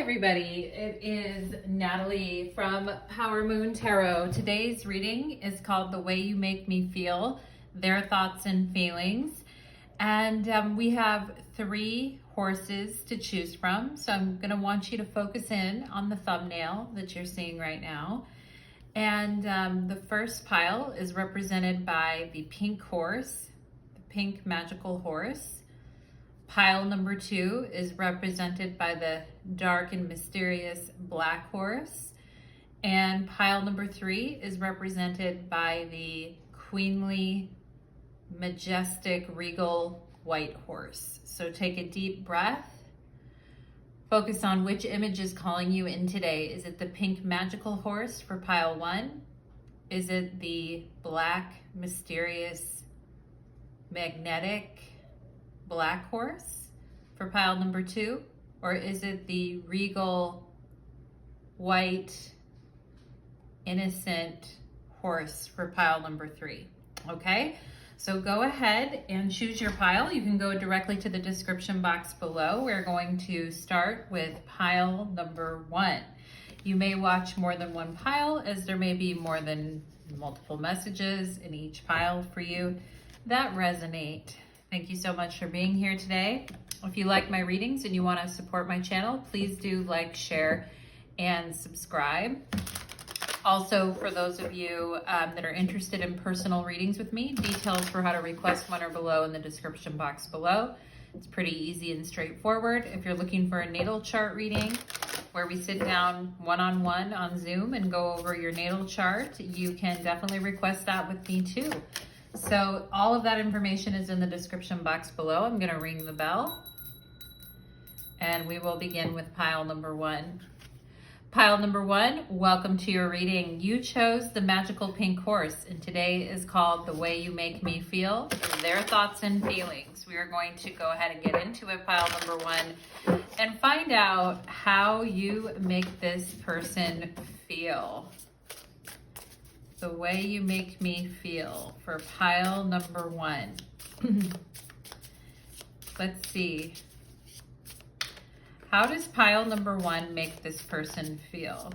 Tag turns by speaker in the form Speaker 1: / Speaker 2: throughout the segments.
Speaker 1: everybody, it is Natalie from Power Moon Tarot. Today's reading is called The Way You Make Me Feel, Their Thoughts and Feelings. And we have 3 horses to choose from. So I'm going to want you to focus in on the thumbnail that you're seeing right now. And the first pile is represented by the pink horse, the pink magical horse. Pile number 2 is represented by the dark and mysterious black horse. And pile number 3 is represented by the queenly, majestic, regal white horse. So take a deep breath. Focus on which image is calling you in today. Is it the pink magical horse for pile 1? Is it the black, mysterious, magnetic black horse for pile number 2? Or is it the regal, white, innocent horse for pile number 3? Okay, so go ahead and choose your pile. You can go directly to the description box below. We're going to start with pile number 1. You may watch more than one pile, as there may be more than multiple messages in each pile for you that resonate. Thank you so much for being here today. If you like my readings and you want to support my channel, please do like, share, and subscribe. Also, for those of you that are interested in personal readings with me, details for how to request one are below in the description box below. It's pretty easy and straightforward. If you're looking for a natal chart reading where we sit down one-on-one on Zoom and go over your natal chart, you can definitely request that with me too. So all of that information is in the description box below. I'm going to ring the bell and we will begin with pile number 1. Pile number 1, welcome to your reading. You chose the magical pink horse, and today is called The Way You Make Me Feel, Their Thoughts and Feelings. We are going to go ahead and get into it, pile number 1, and find out how you make this person feel. The way you make me feel for pile number 1. Let's see. How does pile number 1 make this person feel?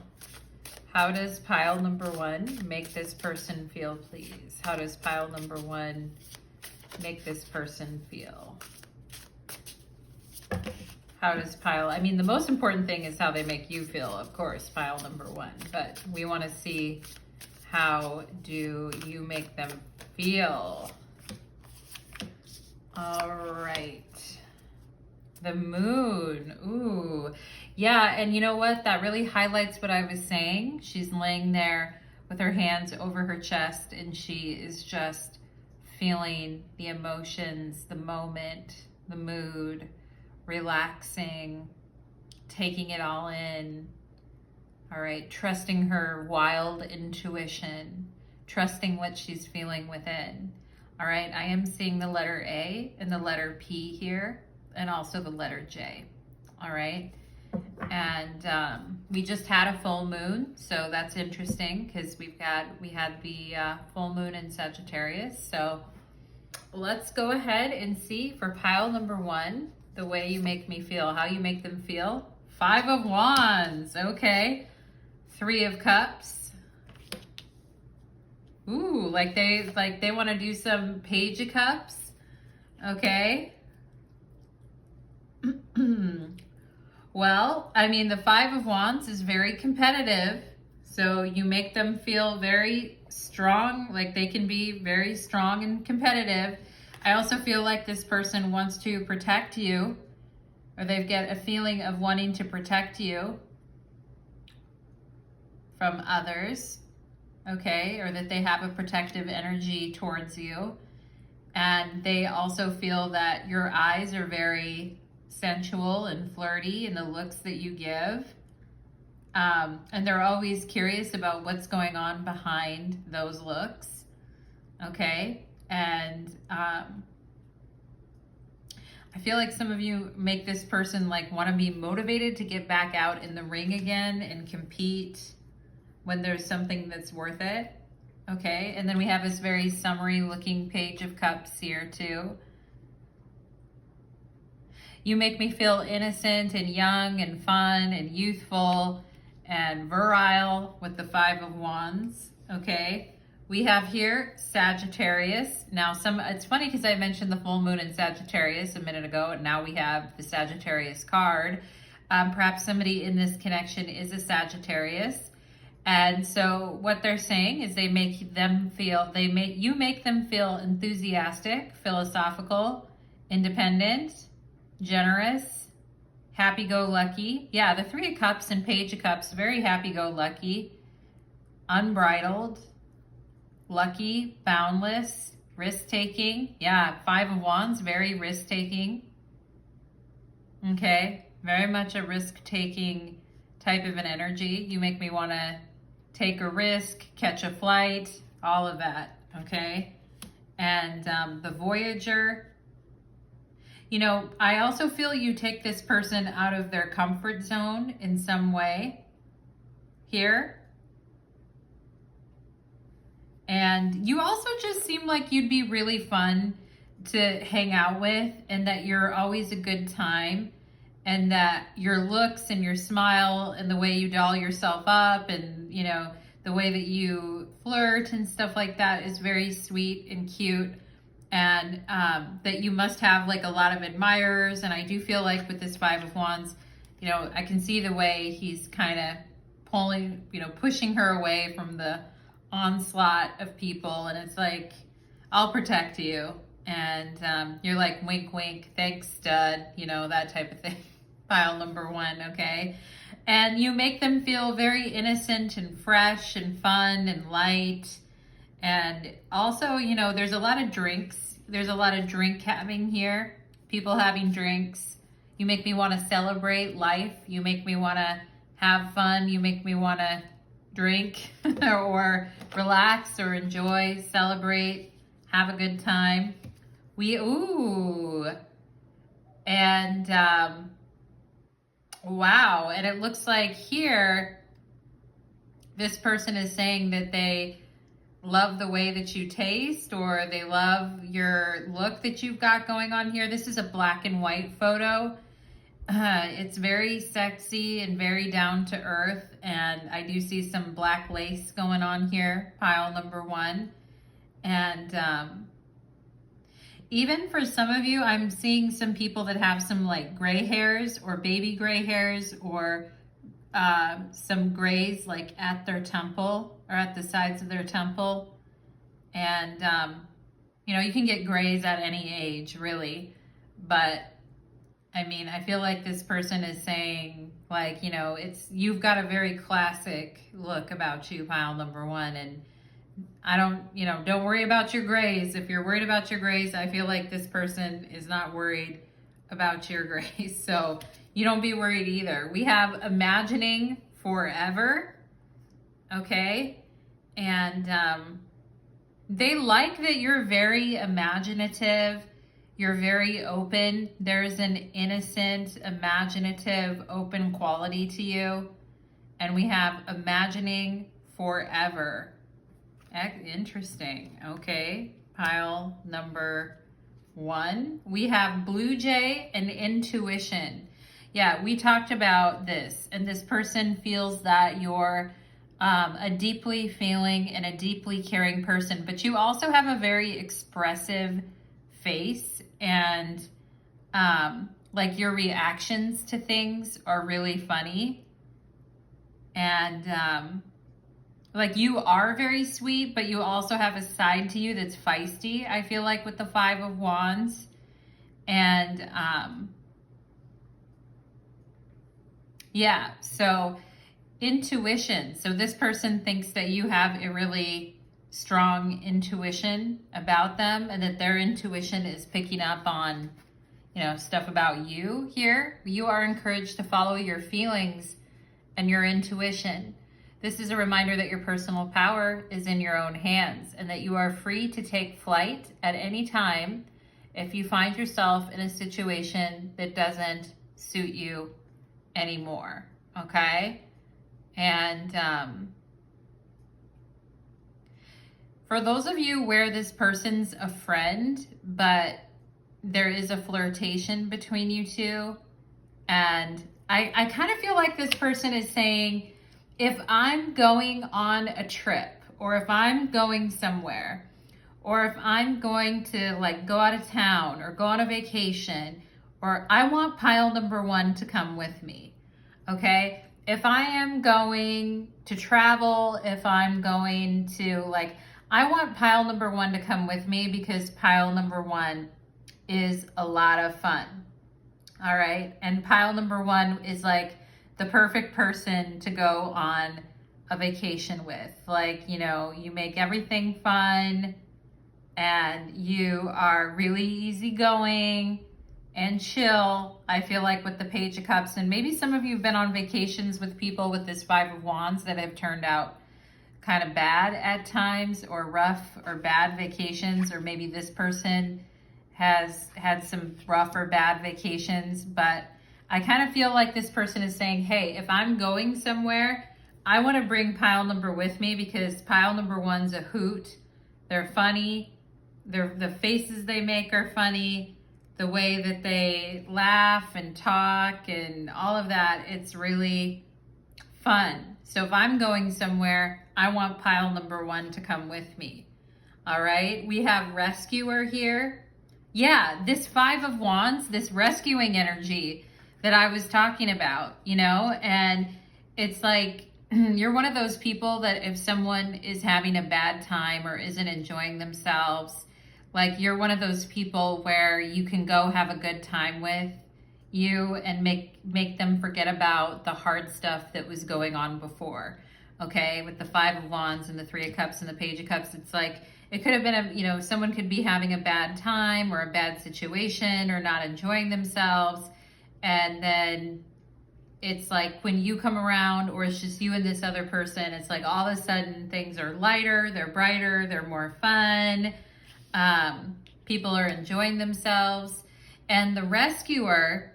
Speaker 1: How does pile number 1 make this person feel, please? How does pile number 1 make this person feel? How does pile, I mean, the most important thing is how they make you feel, of course, pile number 1. But we want to see, how do you make them feel? All right. The moon. Ooh. Yeah, and you know what? That really highlights what I was saying. She's laying there with her hands over her chest, and she is just feeling the emotions, the moment, the mood, relaxing, taking it all in. All right, trusting her wild intuition, trusting what she's feeling within. All right, I am seeing the letter A and the letter P here, and also the letter J. All right, and we just had a full moon, so that's interesting because we had the full moon in Sagittarius. So let's go ahead and see for pile number 1, the way you make me feel, how you make them feel. 5 of Wands. Okay. 3 of Cups. Ooh, like they want to do some Page of Cups. Okay. Well, I mean, the 5 of Wands is very competitive. So you make them feel very strong, like they can be very strong and competitive. I also feel like this person wants to protect you, or they get a feeling of wanting to protect you from others, okay, or that they have a protective energy towards you. And they also feel that your eyes are very sensual and flirty in the looks that you give. And they're always curious about what's going on behind those looks, okay? And I feel like some of you make this person like want to be motivated to get back out in the ring again and compete when there's something that's worth it. Okay, and then we have this very summery looking Page of Cups here too. You make me feel innocent and young and fun and youthful and virile with the Five of Wands, okay? We have here Sagittarius. Now, it's funny because I mentioned the full moon in Sagittarius a minute ago, and now we have the Sagittarius card. Perhaps somebody in this connection is a Sagittarius. And so what they're saying is you make them feel enthusiastic, philosophical, independent, generous, happy-go-lucky. Yeah, the Three of Cups and Page of Cups, very happy-go-lucky, unbridled, lucky, boundless, risk-taking. Yeah, Five of Wands, very risk-taking. Okay, very much a risk-taking type of an energy. You make me want to take a risk, catch a flight, all of that, okay? And the Voyager. You know, I also feel you take this person out of their comfort zone in some way here. And you also just seem like you'd be really fun to hang out with, and that you're always a good time, and that your looks and your smile and the way you doll yourself up and, you know, the way that you flirt and stuff like that is very sweet and cute. And that you must have like a lot of admirers. And I do feel like with this Five of Wands, you know, I can see the way he's kind of pulling, you know, pushing her away from the onslaught of people. And it's like, I'll protect you. And you're like, wink, wink, thanks, stud, you know, that type of thing. Pile number one, okay? And you make them feel very innocent and fresh and fun and light. And also, you know, there's a lot of drinks. There's a lot of drink having here. People having drinks. You make me want to celebrate life. You make me want to have fun. You make me want to drink or relax or enjoy, celebrate, have a good time. And wow. And it looks like here, this person is saying that they love the way that you taste, or they love your look that you've got going on here. This is a black and white photo. It's very sexy and very down to earth. And I do see some black lace going on here, pile number one. And even for some of you, I'm seeing some people that have some like gray hairs or baby gray hairs, or some grays like at their temple or at the sides of their temple. And, you know, you can get grays at any age, really. But, I mean, I feel like this person is saying, like, you know, you've got a very classic look about you, pile number one. And don't worry about your grays. If you're worried about your grays, I feel like this person is not worried about your grays. So you don't be worried either. We have imagining forever. Okay. And they like that you're very imaginative. You're very open. There's an innocent, imaginative, open quality to you. And we have imagining forever. Interesting. Okay. Pile number one. We have Blue Jay and intuition. Yeah, we talked about this. And this person feels that you're a deeply feeling and a deeply caring person. But you also have a very expressive face. And like your reactions to things are really funny. And like you are very sweet, but you also have a side to you that's feisty, I feel like, with the Five of Wands. And yeah, so intuition. So this person thinks that you have a really strong intuition about them, and that their intuition is picking up on, you know, stuff about you here. You are encouraged to follow your feelings and your intuition. This is a reminder that your personal power is in your own hands, and that you are free to take flight at any time if you find yourself in a situation that doesn't suit you anymore. Okay? And for those of you where this person's a friend, but there is a flirtation between you two. And I kind of feel like this person is saying, if I'm going on a trip, or if I'm going somewhere, or if I'm going to like go out of town or go on a vacation, or I want pile number one to come with me. Okay? If I am going to travel, if I'm going to like, I want pile number one to come with me because pile number one is a lot of fun. All right. And pile number one is like the perfect person to go on a vacation with. Like, you know, you make everything fun and you are really easygoing and chill. I feel like with the Page of Cups, and maybe some of you have been on vacations with people with this Five of Wands that have turned out kind of bad at times, or rough or bad vacations, or maybe this person has had some rough or bad vacations. But I kind of feel like this person is saying, hey, if I'm going somewhere, I want to bring pile number with me because pile number one's a hoot. They're funny. The faces they make are funny. The way that they laugh and talk and all of that, it's really fun. So if I'm going somewhere, I want pile number one to come with me. All right. We have rescuer here. Yeah, this Five of Wands, this rescuing energy that I was talking about, you know, and it's like you're one of those people that if someone is having a bad time or isn't enjoying themselves, like you're one of those people where you can go have a good time with you and make them forget about the hard stuff that was going on before. Okay, with the Five of Wands and the Three of Cups and the Page of Cups, it's like it could have been you know, someone could be having a bad time or a bad situation or not enjoying themselves, and then it's like when you come around, or it's just you and this other person, it's like all of a sudden things are lighter, they're brighter, they're more fun. People are enjoying themselves, and the rescuer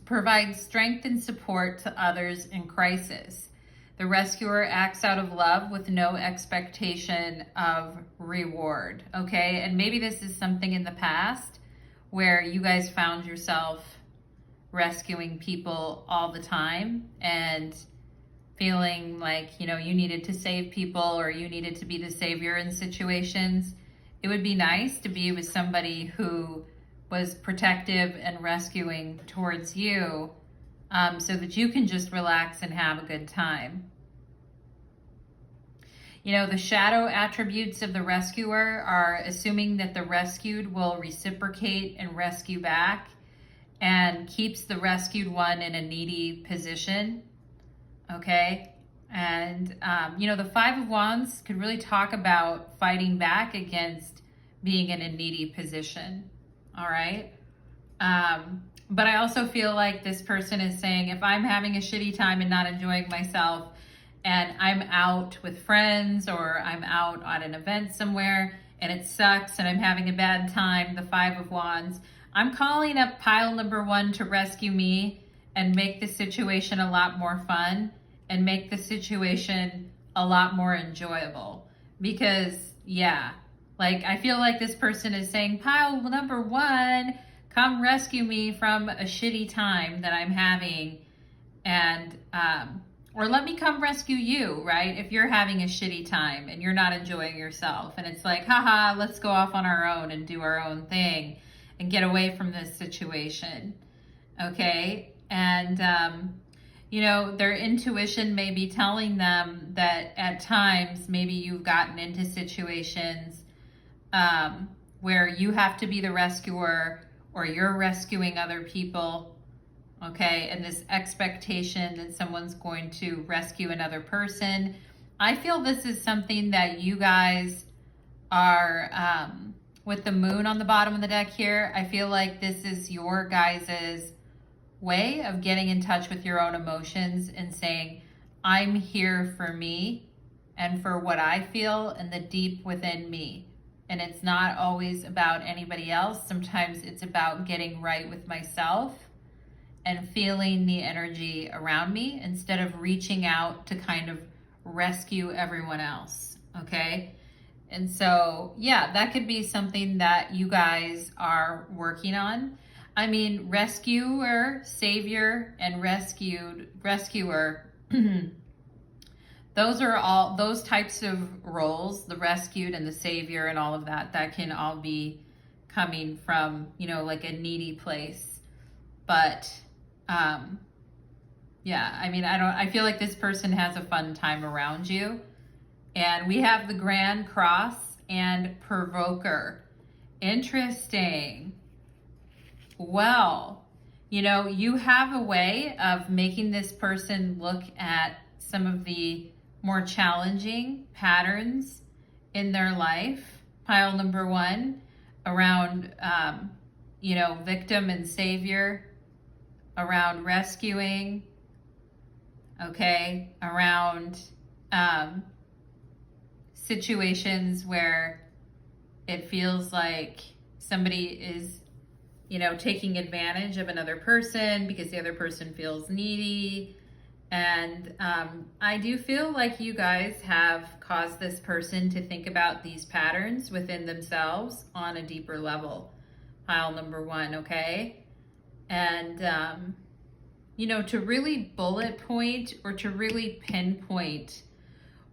Speaker 1: provides strength and support to others in crisis. The rescuer acts out of love with no expectation of reward. Okay, and maybe this is something in the past where you guys found yourself rescuing people all the time and feeling like, you know, you needed to save people or you needed to be the savior in situations. It would be nice to be with somebody who was protective and rescuing towards you, so that you can just relax and have a good time. You know, the shadow attributes of the rescuer are assuming that the rescued will reciprocate and rescue back, and keeps the rescued one in a needy position. Okay. And, you know, the Five of Wands could really talk about fighting back against being in a needy position. All right. But I also feel like this person is saying, if I'm having a shitty time and not enjoying myself, and I'm out with friends, or I'm out on an event somewhere and it sucks and I'm having a bad time, the Five of Wands, I'm calling up pile number one to rescue me and make the situation a lot more fun and make the situation a lot more enjoyable. Because, yeah, like I feel like this person is saying, pile number one, come rescue me from a shitty time that I'm having, and or let me come rescue you, right? If you're having a shitty time and you're not enjoying yourself, and it's like, haha, let's go off on our own and do our own thing and get away from this situation. Okay. And you know, their intuition may be telling them that at times maybe you've gotten into situations where you have to be the rescuer, or you're rescuing other people. Okay, and this expectation that someone's going to rescue another person. I feel this is something that you guys are, with the moon on the bottom of the deck here, I feel like this is your guys' way of getting in touch with your own emotions and saying, I'm here for me and for what I feel and the deep within me. And it's not always about anybody else. Sometimes it's about getting right with myself and feeling the energy around me instead of reaching out to kind of rescue everyone else. Okay. And so, yeah, that could be something that you guys are working on. I mean, rescuer, savior, and rescuer. Those are all those types of roles, the rescued and the savior and all of that, that can all be coming from, you know, like a needy place. But yeah, I mean, I feel like this person has a fun time around you. And we have the Grand Cross and Provoker. Interesting. Well, you know, you have a way of making this person look at some of the more challenging patterns in their life. Pile number one, around, you know, victim and savior, around rescuing, okay, around situations where it feels like somebody is, you know, taking advantage of another person because the other person feels needy. And I do feel like you guys have caused this person to think about these patterns within themselves on a deeper level. Pile number one, okay? And, you know, to really bullet point or to really pinpoint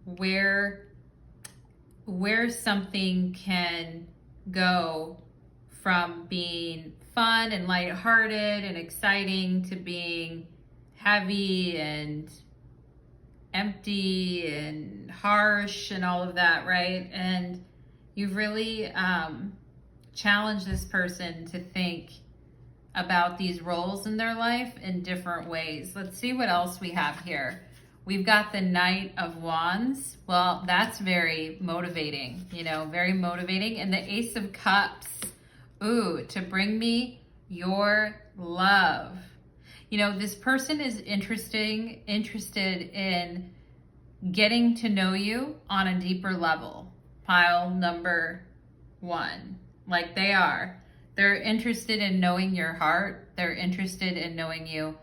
Speaker 1: where something can go from being fun and lighthearted and exciting to being heavy and empty and harsh and all of that, right? And you've really challenged this person to think about these roles in their life in different ways. Let's see what else we have here. We've got the Knight of Wands. Well, that's very motivating, you know, very motivating. And the Ace of Cups. Ooh, to bring me your love. You know, this person is interested in getting to know you on a deeper level. Pile number one. Like they are. They're interested in knowing your heart. They're interested in knowing you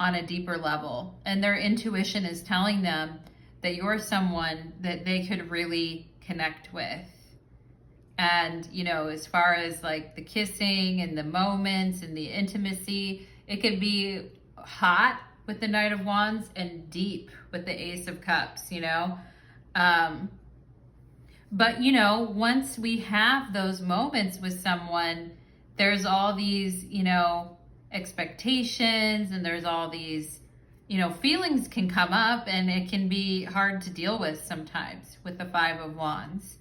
Speaker 1: on a deeper level. And their intuition is telling them that you're someone that they could really connect with. And, you know, as far as like the kissing and the moments and the intimacy, it could be hot with the Knight of Wands and deep with the Ace of Cups, you know. But, you know, once we have those moments with someone, there's all these, you know, expectations and there's all these, you know, feelings can come up and it can be hard to deal with sometimes with the Five of Wands.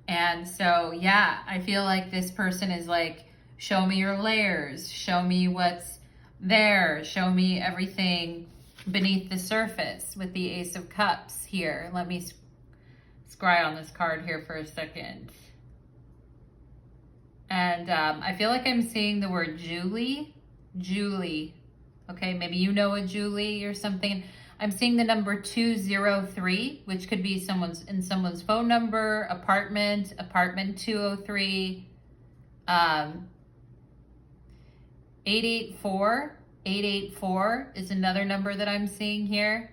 Speaker 1: And so, yeah, I feel like this person is like, show me your layers, show me what's there, show me everything beneath the surface with the Ace of Cups here. Let me scry on this card here for a second. And I feel like I'm seeing the word Julie. Okay, maybe you know a Julie or something. I'm seeing the number 203, which could be someone's phone number, apartment 203, 884 is another number that I'm seeing here.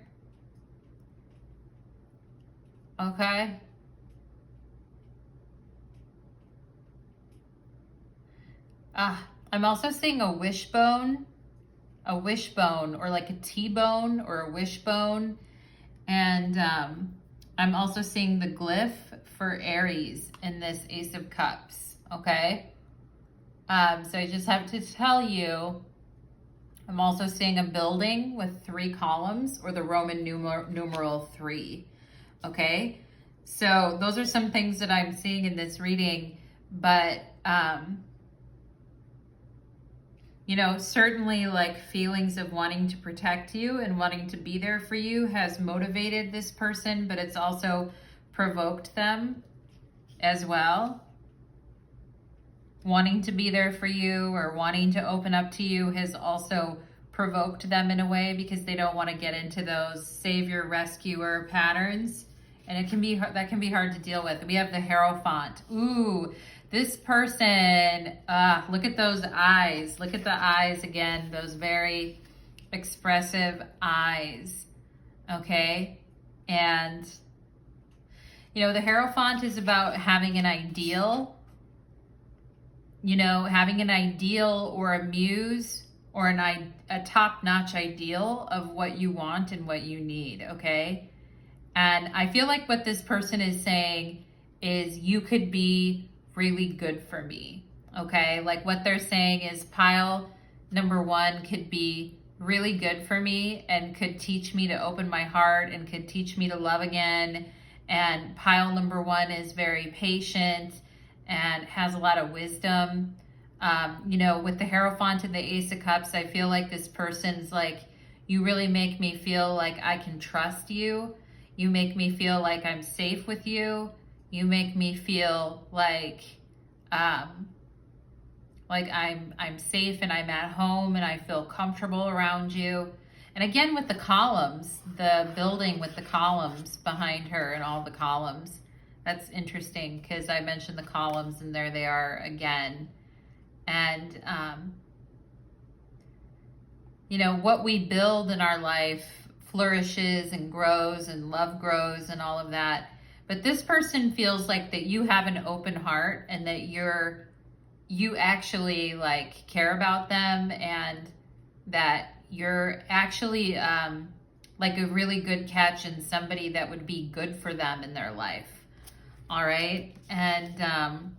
Speaker 1: Okay. I'm also seeing a wishbone or like a T-bone or a wishbone. And I'm also seeing the glyph for Aries in this Ace of Cups, okay? So I just have to tell you, I'm also seeing a building with 3 columns or the Roman numeral 3, okay? So those are some things that I'm seeing in this reading, but you know, certainly like feelings of wanting to protect you and wanting to be there for you has motivated this person, but it's also provoked them as well. Wanting to be there for you or wanting to open up to you has also provoked them in a way because they don't want to get into those savior rescuer patterns. And it can be, that can be hard to deal with. We have the Hierophant. Ooh, this person, look at those eyes. Look at the eyes again, those very expressive eyes, okay? And, You know, the Hierophant is about having an ideal, you know, having an ideal or a muse or a top-notch ideal of what you want and what you need, okay? And I feel like what this person is saying is you could be really good for me, okay? Like what they're saying is pile number one could be really good for me and could teach me to open my heart and could teach me to love again. And pile number one is very patient and has a lot of wisdom. You know, with the Hierophant and the Ace of Cups, I feel like this person's like, you really make me feel like I can trust you. You make me feel like I'm safe with you. You make me feel like I'm safe and I'm at home and I feel comfortable around you. And again, with the columns, the building with the columns behind her and all the columns, that's interesting because I mentioned the columns and there they are again. And, you know, what we build in our life flourishes and grows and love grows and all of that. But this person feels like that you have an open heart and that you actually like care about them and that you're actually like a really good catch and somebody that would be good for them in their life. All right. And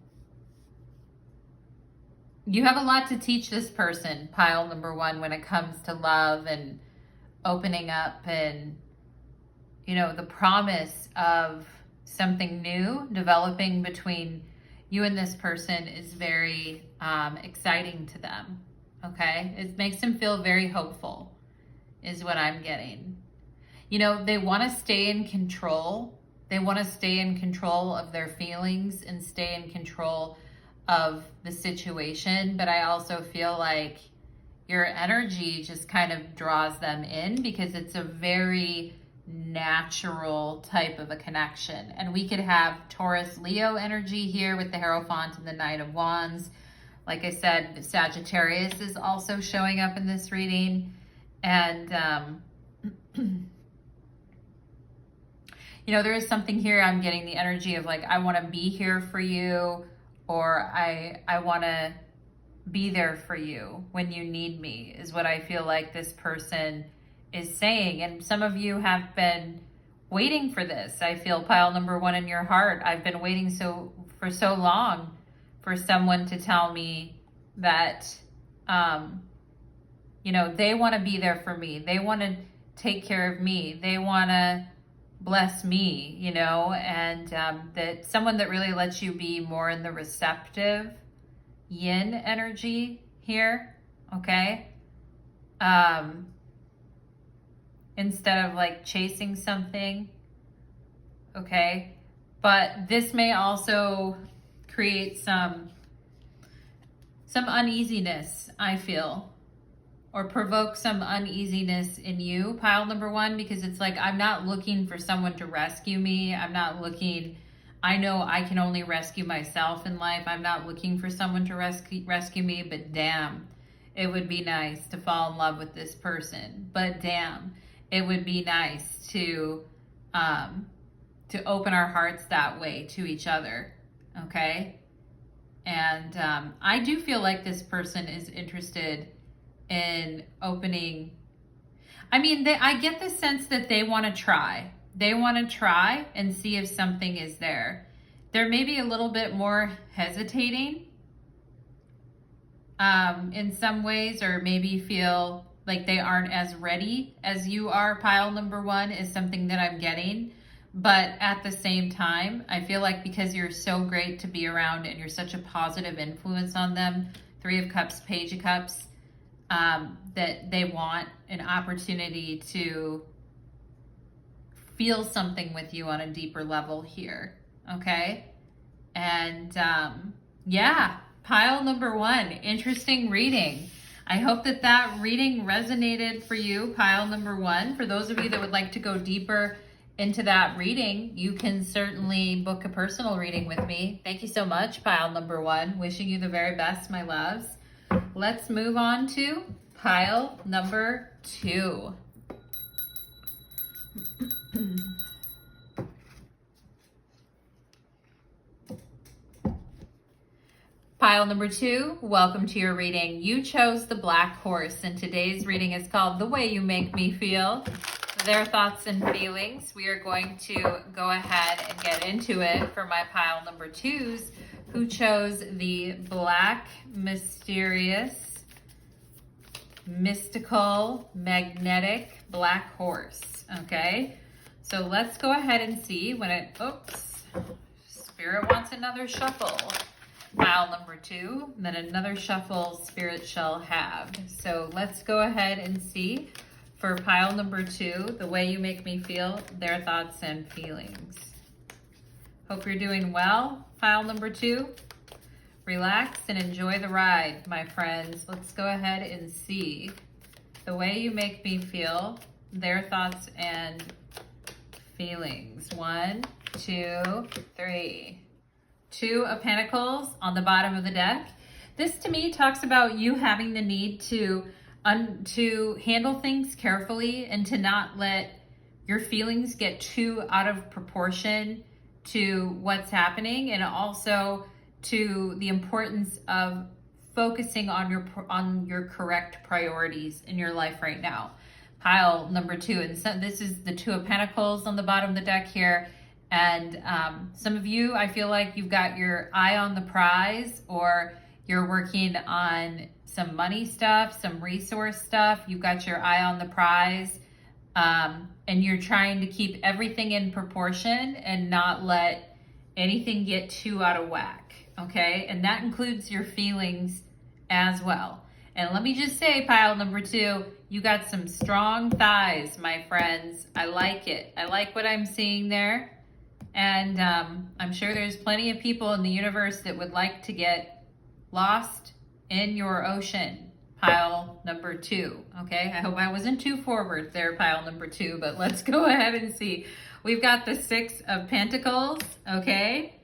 Speaker 1: you have a lot to teach this person, pile number one, when it comes to love and opening up and, you know, the promise of something new developing between you and this person is very exciting to them. Okay. It makes them feel very hopeful is what I'm getting. You know, they want to stay in control. They want to stay in control of their feelings and stay in control of the situation. But I also feel like your energy just kind of draws them in because it's a very natural type of a connection. And we could have Taurus Leo energy here with the Hierophant and the Knight of Wands. Like I said, Sagittarius is also showing up in this reading. And you know, there is something here. I'm getting the energy of like, I want to be here for you, or I want to be there for you when you need me, is what I feel like this person is saying. And some of you have been waiting for this. I feel pile number one in your heart. I've been waiting for so long for someone to tell me that, you know, they want to be there for me. They want to take care of me. They want to bless me, you know, and that someone that really lets you be more in the receptive yin energy here, okay? Instead of like chasing something, okay? But this may also create some uneasiness, I feel, or provoke some uneasiness in you, pile number one, because it's like, I'm not looking for someone to rescue me. I'm not looking, I know I can only rescue myself in life. I'm not looking for someone to rescue me, but damn, it would be nice to fall in love with this person. But damn, it would be nice to open our hearts that way to each other, okay? And I do feel like this person is interested in opening. I mean, I get the sense that they want to try. They want to try and see if something is there. They're maybe a little bit more hesitating in some ways, or maybe feel like they aren't as ready as you are, pile number one, is something that I'm getting. But at the same time, I feel like because you're so great to be around and you're such a positive influence on them, Three of Cups, Page of Cups, that they want an opportunity to feel something with you on a deeper level here, okay? And yeah, pile number one, interesting reading. I hope that that reading resonated for you, pile number one. For those of you that would like to go deeper into that reading, you can certainly book a personal reading with me. Thank you so much, pile number one. Wishing you the very best, my loves. Let's move on to pile number two. pile number 2, welcome to your reading. You chose the Black Horse, and today's reading is called The Way You Make Me Feel, Their Thoughts and Feelings. We are going to go ahead and get into it for my pile number 2s, who chose the Black, Mysterious, Mystical, Magnetic Black Horse. Okay, so let's go ahead and see when it, oops, Spirit wants another shuffle. Pile number 2, then another shuffle Spirit shall have. So let's go ahead and see for pile number 2, The Way You Make Me Feel, Their Thoughts and Feelings. Hope you're doing well, pile number 2. Relax and enjoy the ride, my friends. Let's go ahead and see The Way You Make Me Feel, Their Thoughts and Feelings. 1, 2, 3. 2 of Pentacles on the bottom of the deck. This to me talks about you having the need to handle things carefully and to not let your feelings get too out of proportion to what's happening, and also to the importance of focusing on your correct priorities in your life right now. Pile number 2, and so this is the 2 of Pentacles on the bottom of the deck here. And some of you, I feel like you've got your eye on the prize, or you're working on some money stuff, some resource stuff. You've got your eye on the prize, and you're trying to keep everything in proportion and not let anything get too out of whack, okay? And that includes your feelings as well. And let me just say, pile number 2, you got some strong thighs, my friends. I like it. I like what I'm seeing there. And I'm sure there's plenty of people in the universe that would like to get lost in your ocean, pile number 2, okay? I hope I wasn't too forward there, pile number 2, but let's go ahead and see. We've got the 6 of Pentacles, okay?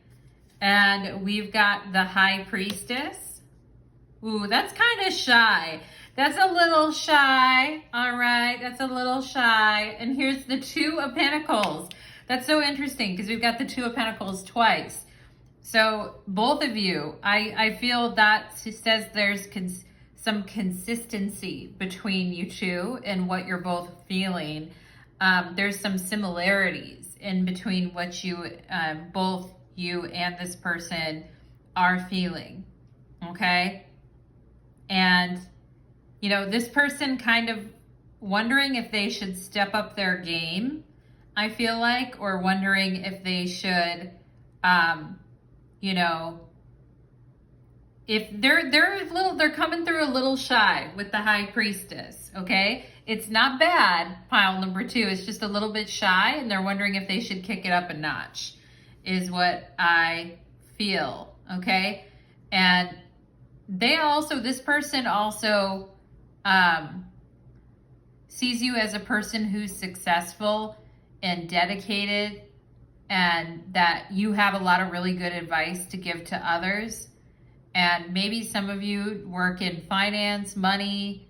Speaker 1: And we've got the High Priestess. Ooh, that's kind of shy. That's a little shy, all right? That's a little shy. And here's the 2 of Pentacles. That's so interesting because we've got the 2 of Pentacles twice. So both of you, I feel that says there's some consistency between you two and what you're both feeling. There's some similarities in between what you, both you and this person are feeling, okay? And, you know, this person kind of wondering if they should step up their game, I feel like, or wondering if they should, you know, if they're coming through a little shy with the High Priestess, okay? It's not bad, pile number 2. It's just a little bit shy, and they're wondering if they should kick it up a notch, is what I feel, okay? And they also, this person also sees you as a person who's successful and dedicated, and that you have a lot of really good advice to give to others. And maybe some of you work in finance, money,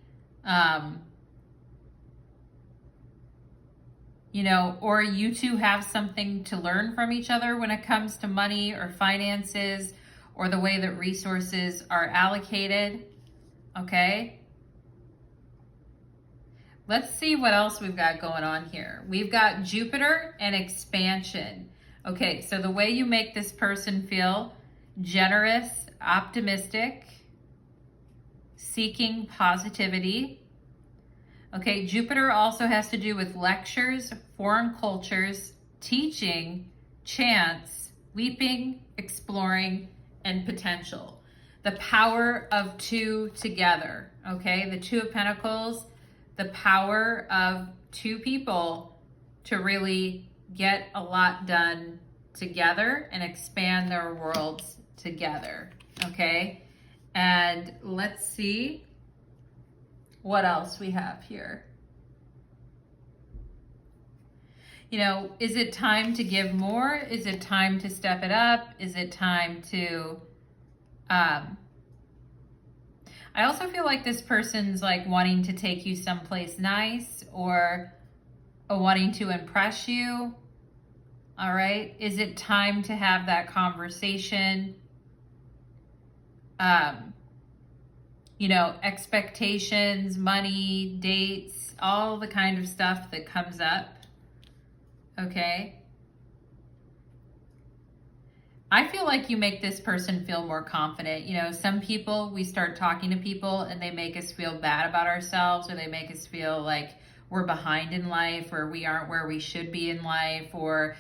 Speaker 1: you know, or you two have something to learn from each other when it comes to money or finances, or the way that resources are allocated, okay? Let's see what else we've got going on here. We've got Jupiter and expansion. Okay, so the way you make this person feel: generous, optimistic, seeking positivity. Okay, Jupiter also has to do with lectures, foreign cultures, teaching, chance, leaping, exploring, and potential. The power of 2 together, okay? The 2 of Pentacles, the power of 2 people to really get a lot done together and expand their worlds together, okay? And let's see what else we have here. You know, is it time to give more? Is it time to step it up? Is it time to, I also feel like this person's like wanting to take you someplace nice, or wanting to impress you. All right. Is it time to have that conversation? you know, expectations, money, dates, all the kind of stuff that comes up. Okay. I feel like you make this person feel more confident. You know, some people, we start talking to people and they make us feel bad about ourselves, or they make us feel like we're behind in life, or we aren't where we should be in life, or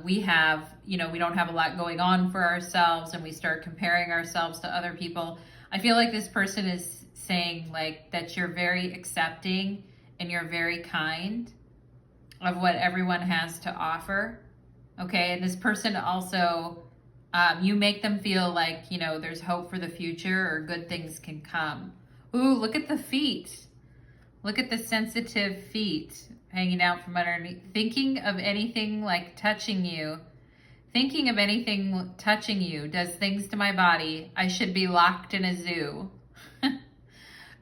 Speaker 1: we have, you know, we don't have a lot going on for ourselves, and we start comparing ourselves to other people. I feel like this person is saying like that you're very accepting and you're very kind of what everyone has to offer. Okay, and this person also, you make them feel like, you know, there's hope for the future, or good things can come. Ooh, look at the feet. Look at the sensitive feet hanging out from underneath. Thinking of anything like touching you. Thinking of anything touching you does things to my body. I should be locked in a zoo.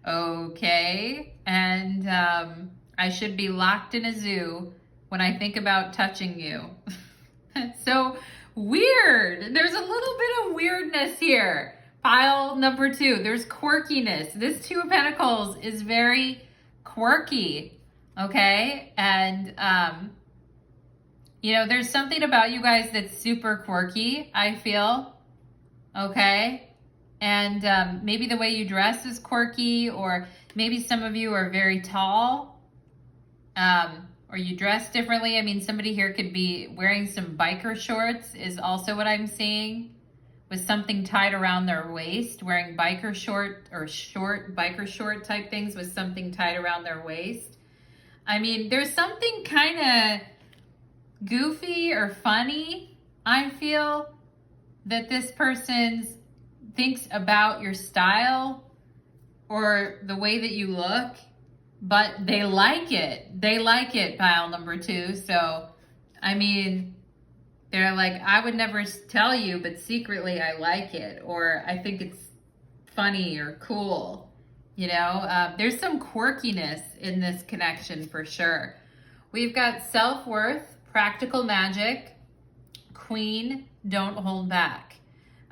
Speaker 1: Okay, and I should be locked in a zoo when I think about touching you. So weird. There's a little bit of weirdness here. Pile number 2, there's quirkiness. This 2 of Pentacles is very quirky, okay? And, you know, there's something about you guys that's super quirky, I feel, okay? And maybe the way you dress is quirky, or maybe some of you are very tall, or you dress differently. I mean, somebody here could be wearing some biker shorts is also what I'm seeing, with something tied around their waist, wearing biker short or short biker short type things with something tied around their waist. I mean, there's something kind of goofy or funny, I feel, that this person thinks about your style or the way that you look. But they like it. They like it, pile number 2. So, I mean, they're like, I would never tell you, but secretly I like it. Or I think it's funny or cool. You know, there's some quirkiness in this connection for sure. We've got self-worth, practical magic, queen, don't hold back.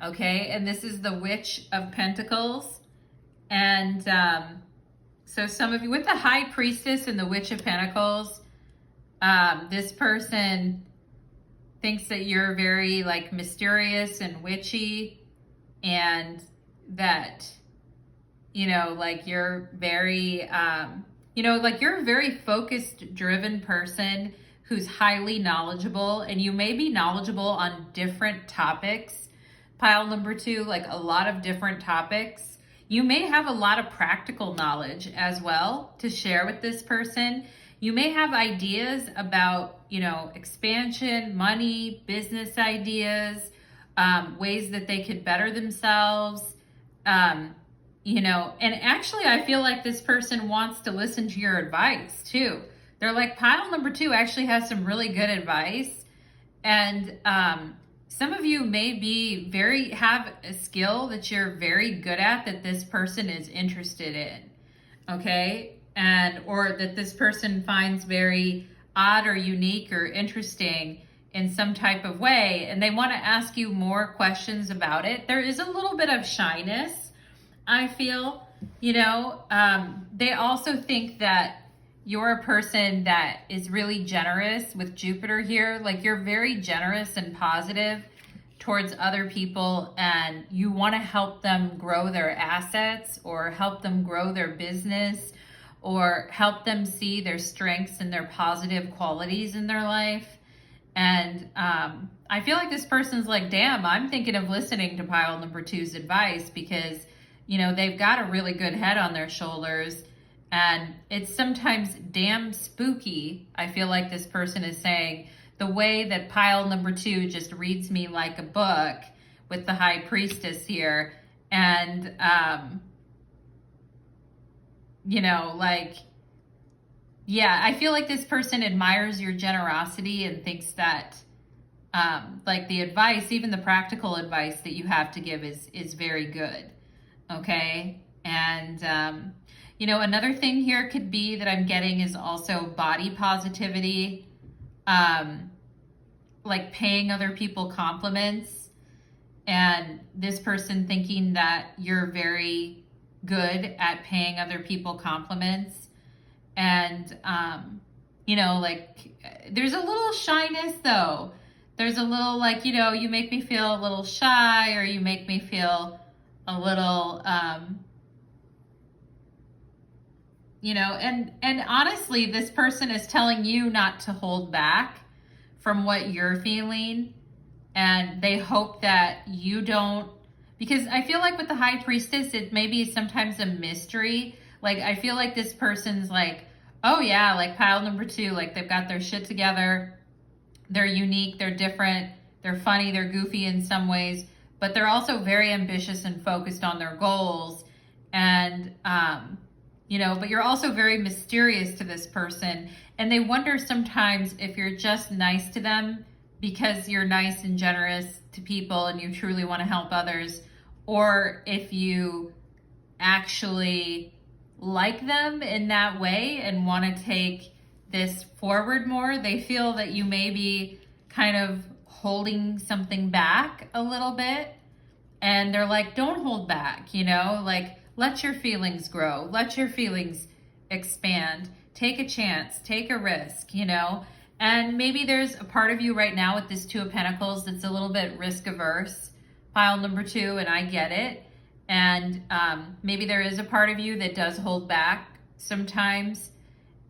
Speaker 1: Okay, and this is the Witch of Pentacles. And, so some of you, with the High Priestess and the Witch of Pentacles, this person thinks that you're very like mysterious and witchy, and that, you know, like you're very, you know, like you're a very focused, driven person who's highly knowledgeable, and you may be knowledgeable on different topics. Pile number 2, like a lot of different topics. You may have a lot of practical knowledge as well to share with this person. You may have ideas about, you know, expansion, money, business ideas, ways that they could better themselves, you know, and actually I feel like this person wants to listen to your advice too. They're like, pile number 2 actually has some really good advice. And, some of you may be have a skill that you're very good at that this person is interested in, okay? And, or that this person finds very odd or unique or interesting in some type of way, and they want to ask you more questions about it. There is a little bit of shyness, I feel, you know. They also think that you're a person that is really generous with Jupiter here. Like you're very generous and positive towards other people, and you want to help them grow their assets, or help them grow their business, or help them see their strengths and their positive qualities in their life. And I feel like this person's like, damn, I'm thinking of listening to pile number 2's advice, because, you know, they've got a really good head on their shoulders. And it's sometimes damn spooky, I feel like this person is saying, the way that pile number 2 just reads me like a book with the High Priestess here. And, you know, like, yeah, I feel like this person admires your generosity and thinks that, like the advice, even the practical advice that you have to give is very good. Okay. And, you know, another thing here could be that I'm getting is also body positivity, like paying other people compliments. and this person thinking that you're very good at paying other people compliments. And, you know, like, there's a little shyness though. There's a little, like, you know, you make me feel a little shy, or you make me feel a little, you know, and honestly, this person is telling you not to hold back from what you're feeling. And they hope that you don't, because I feel like with the High Priestess, it may be sometimes a mystery. Like, I feel like this person's like, oh yeah, like pile number 2, like they've got their shit together. They're unique, they're different, they're funny, they're goofy in some ways, but they're also very ambitious and focused on their goals. And, you know, but you're also very mysterious to this person. And they wonder sometimes if you're just nice to them because you're nice and generous to people and you truly want to help others, or if you actually like them in that way and want to take this forward more. They feel that you may be kind of holding something back a little bit, and they're like, don't hold back, you know, like, let your feelings grow, let your feelings expand, take a chance, take a risk, you know. And maybe there's a part of you right now with this 2 of Pentacles that's a little bit risk averse, pile number 2, and I get it. And maybe there is a part of you that does hold back sometimes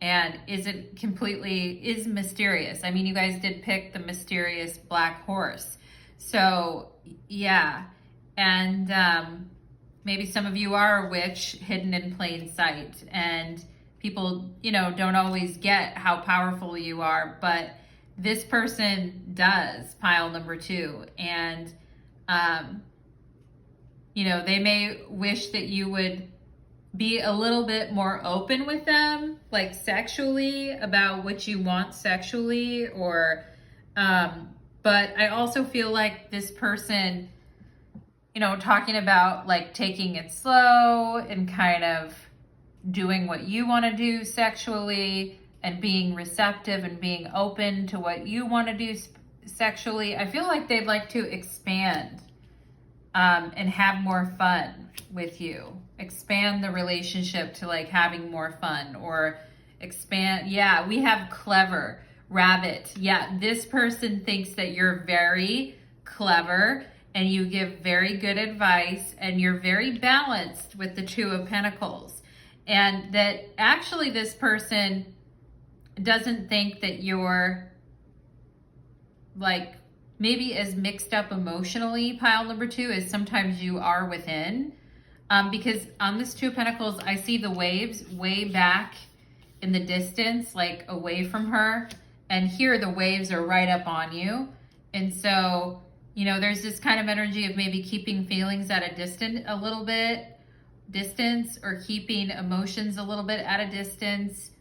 Speaker 1: and isn't completely, is mysterious. I mean, you guys did pick the mysterious black horse. So yeah, and maybe some of you are a witch hidden in plain sight, and people, you know, don't always get how powerful you are, but this person does, pile number 2. And, you know, they may wish that you would be a little bit more open with them, like sexually, about what you want sexually, or, but I also feel like this person, you know, talking about like taking it slow and kind of doing what you want to do sexually and being receptive and being open to what you want to do sexually. I feel like they'd like to expand and have more fun with you. Expand the relationship to like having more fun, or expand. Yeah, we have clever, rabbit. Yeah, this person thinks that you're very clever and you give very good advice and you're very balanced with the 2 of Pentacles. And that actually this person doesn't think that you're like maybe as mixed up emotionally, pile number 2, as sometimes you are within. Because on this 2 of Pentacles, I see the waves way back in the distance, like away from her. And here the waves are right up on you. And so, you know, there's this kind of energy of maybe keeping feelings at a distance, or keeping emotions a little bit at a distance.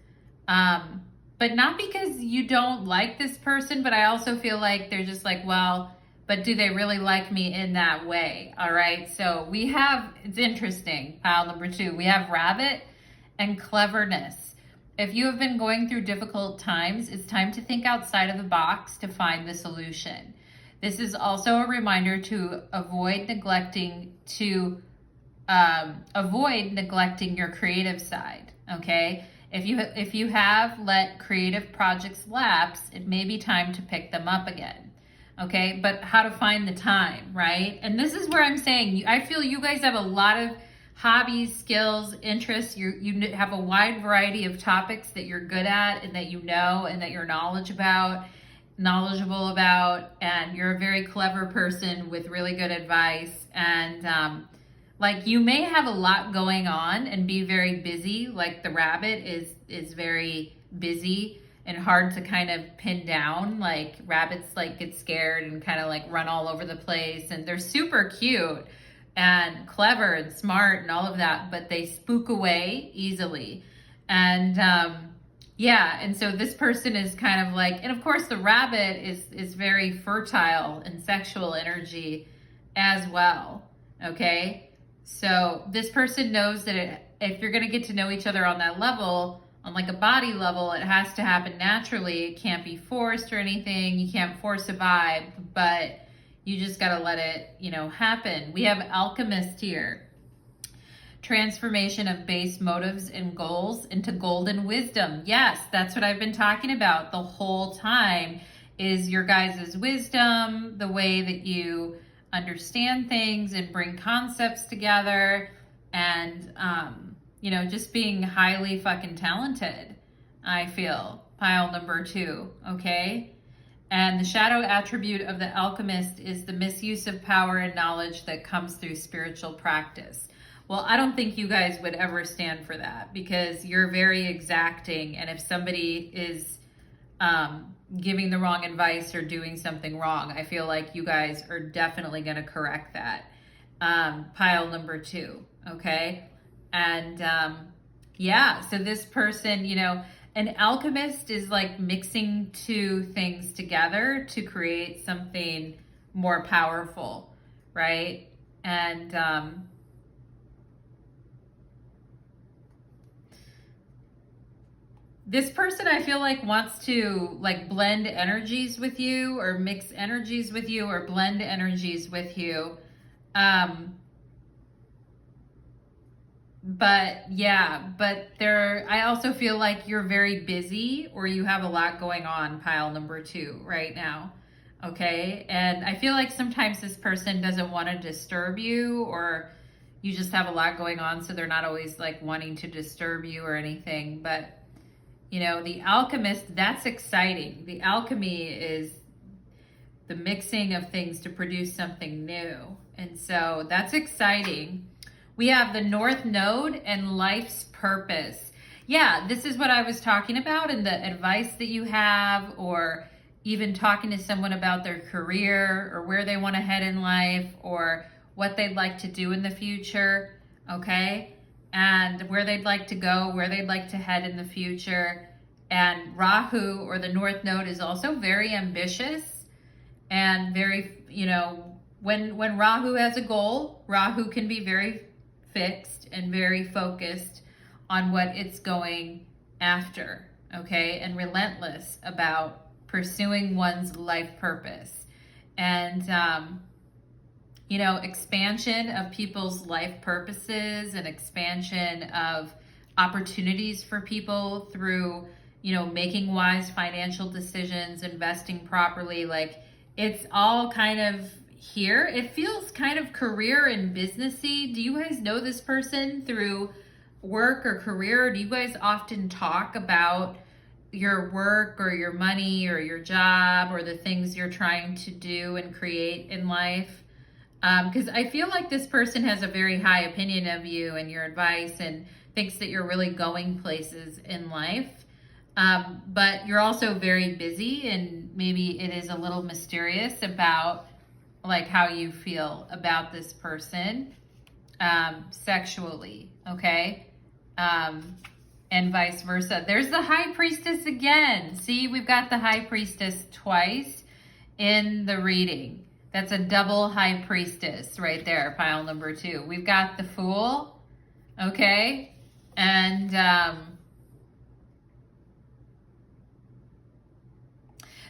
Speaker 1: But not because you don't like this person, but I also feel like they're just like, well, but do they really like me in that way? All right. So we have, it's interesting, pile number 2, we have rabbit and cleverness. If you have been going through difficult times, it's time to think outside of the box to find the solution. This is also a reminder to avoid neglecting your creative side. Okay. If you have let creative projects lapse, it may be time to pick them up again. Okay, but how to find the time, right? And this is where I'm saying, I feel you guys have a lot of hobbies, skills, interests. You have a wide variety of topics that you're good at and that you know and that you're knowledgeable about, and you're a very clever person with really good advice. And like, you may have a lot going on and be very busy. Like the rabbit is very busy and hard to kind of pin down. Like rabbits like get scared and kind of like run all over the place, and they're super cute and clever and smart and all of that, but they spook away easily. And yeah, and so this person is kind of like, and of course the rabbit is very fertile in sexual energy as well. Okay, so this person knows that if you're going to get to know each other on that level, on like a body level, it has to happen naturally. It can't be forced or anything. You can't force a vibe, but You just got to let it, happen. We have Alchemist here. Transformation of base motives and goals into golden wisdom. Yes, that's what I've been talking about the whole time, is your guys' wisdom, the way that you understand things and bring concepts together, and, just being highly fucking talented, I feel. Pile number 2, okay? And the shadow attribute of the alchemist is the misuse of power and knowledge that comes through spiritual practice. Well, I don't think you guys would ever stand for that, because you're very exacting. And if somebody is giving the wrong advice or doing something wrong, I feel like you guys are definitely going to correct that. Pile number 2, okay? And so this person, an alchemist is like mixing two things together to create something more powerful, right? And this person, I feel like, wants to like blend energies with you, or mix energies with you, or blend energies with you. But I also feel like you're very busy, or you have a lot going on, pile number 2 right now. Okay. And I feel like sometimes this person doesn't want to disturb you, or you just have a lot going on, so they're not always like wanting to disturb you or anything. But the alchemist, that's exciting. The alchemy is the mixing of things to produce something new. And so that's exciting. We have the North Node and life's purpose. Yeah, this is what I was talking about, and the advice that you have, or even talking to someone about their career, or where they want to head in life, or what they'd like to do in the future, okay? And where they'd like to go, where they'd like to head in the future. And Rahu, or the North Node, is also very ambitious and very, when Rahu has a goal, Rahu can be very fixed and very focused on what it's going after, okay? And relentless about pursuing one's life purpose. And, expansion of people's life purposes, and expansion of opportunities for people through, making wise financial decisions, investing properly. Like, it's all kind of here. It feels kind of career and businessy. Do you guys know this person through work or career? Do you guys often talk about your work or your money or your job or the things you're trying to do and create in life? Because I feel like this person has a very high opinion of you and your advice, and thinks that you're really going places in life. But you're also very busy, and maybe it is a little mysterious about like how you feel about this person sexually, okay? And vice versa. There's the High Priestess again. See, we've got the High Priestess twice in the reading. That's a double High Priestess right there, pile number 2. We've got the Fool, okay? And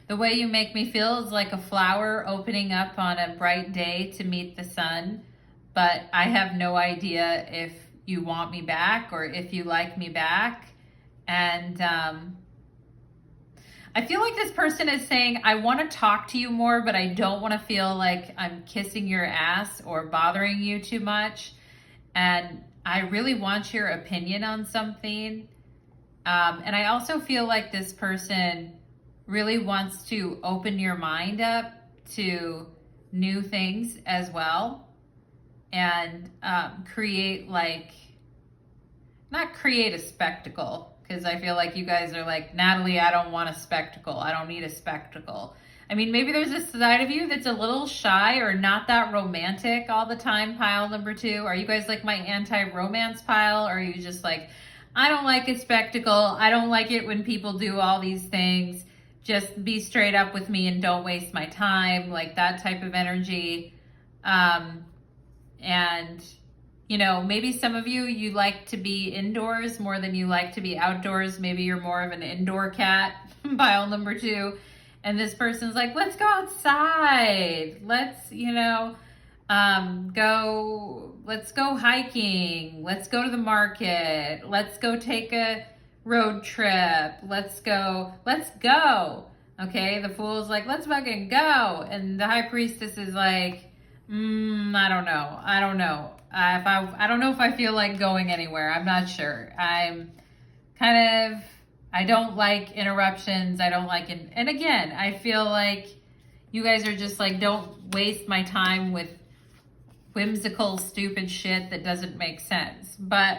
Speaker 1: the way you make me feel is like a flower opening up on a bright day to meet the sun, but I have no idea if you want me back or if you like me back. And I feel like this person is saying, I want to talk to you more, but I don't want to feel like I'm kissing your ass or bothering you too much. And I really want your opinion on something. And I also feel like this person really wants to open your mind up to new things as well. And create not create a spectacle, because I feel like you guys are like, Natalie, I don't want a spectacle. I don't need a spectacle. I mean, maybe there's a side of you that's a little shy or not that romantic all the time, pile number 2. Are you guys like my anti-romance pile? Or are you just like, I don't like a spectacle. I don't like it when people do all these things. Just be straight up with me and don't waste my time. Like that type of energy. And maybe some of you like to be indoors more than you like to be outdoors. Maybe you're more of an indoor cat, pile number 2. And this person's like, let's go outside. Let's, let's go hiking. Let's go to the market. Let's go take a road trip. Let's go. Okay. The fool's like, let's fucking go. And the high priestess is like, I don't know. I don't know. I don't know if I feel like going anywhere. I'm not sure. I don't like interruptions. I don't like it. And again, I feel like you guys are just like, don't waste my time with whimsical, stupid shit that doesn't make sense. But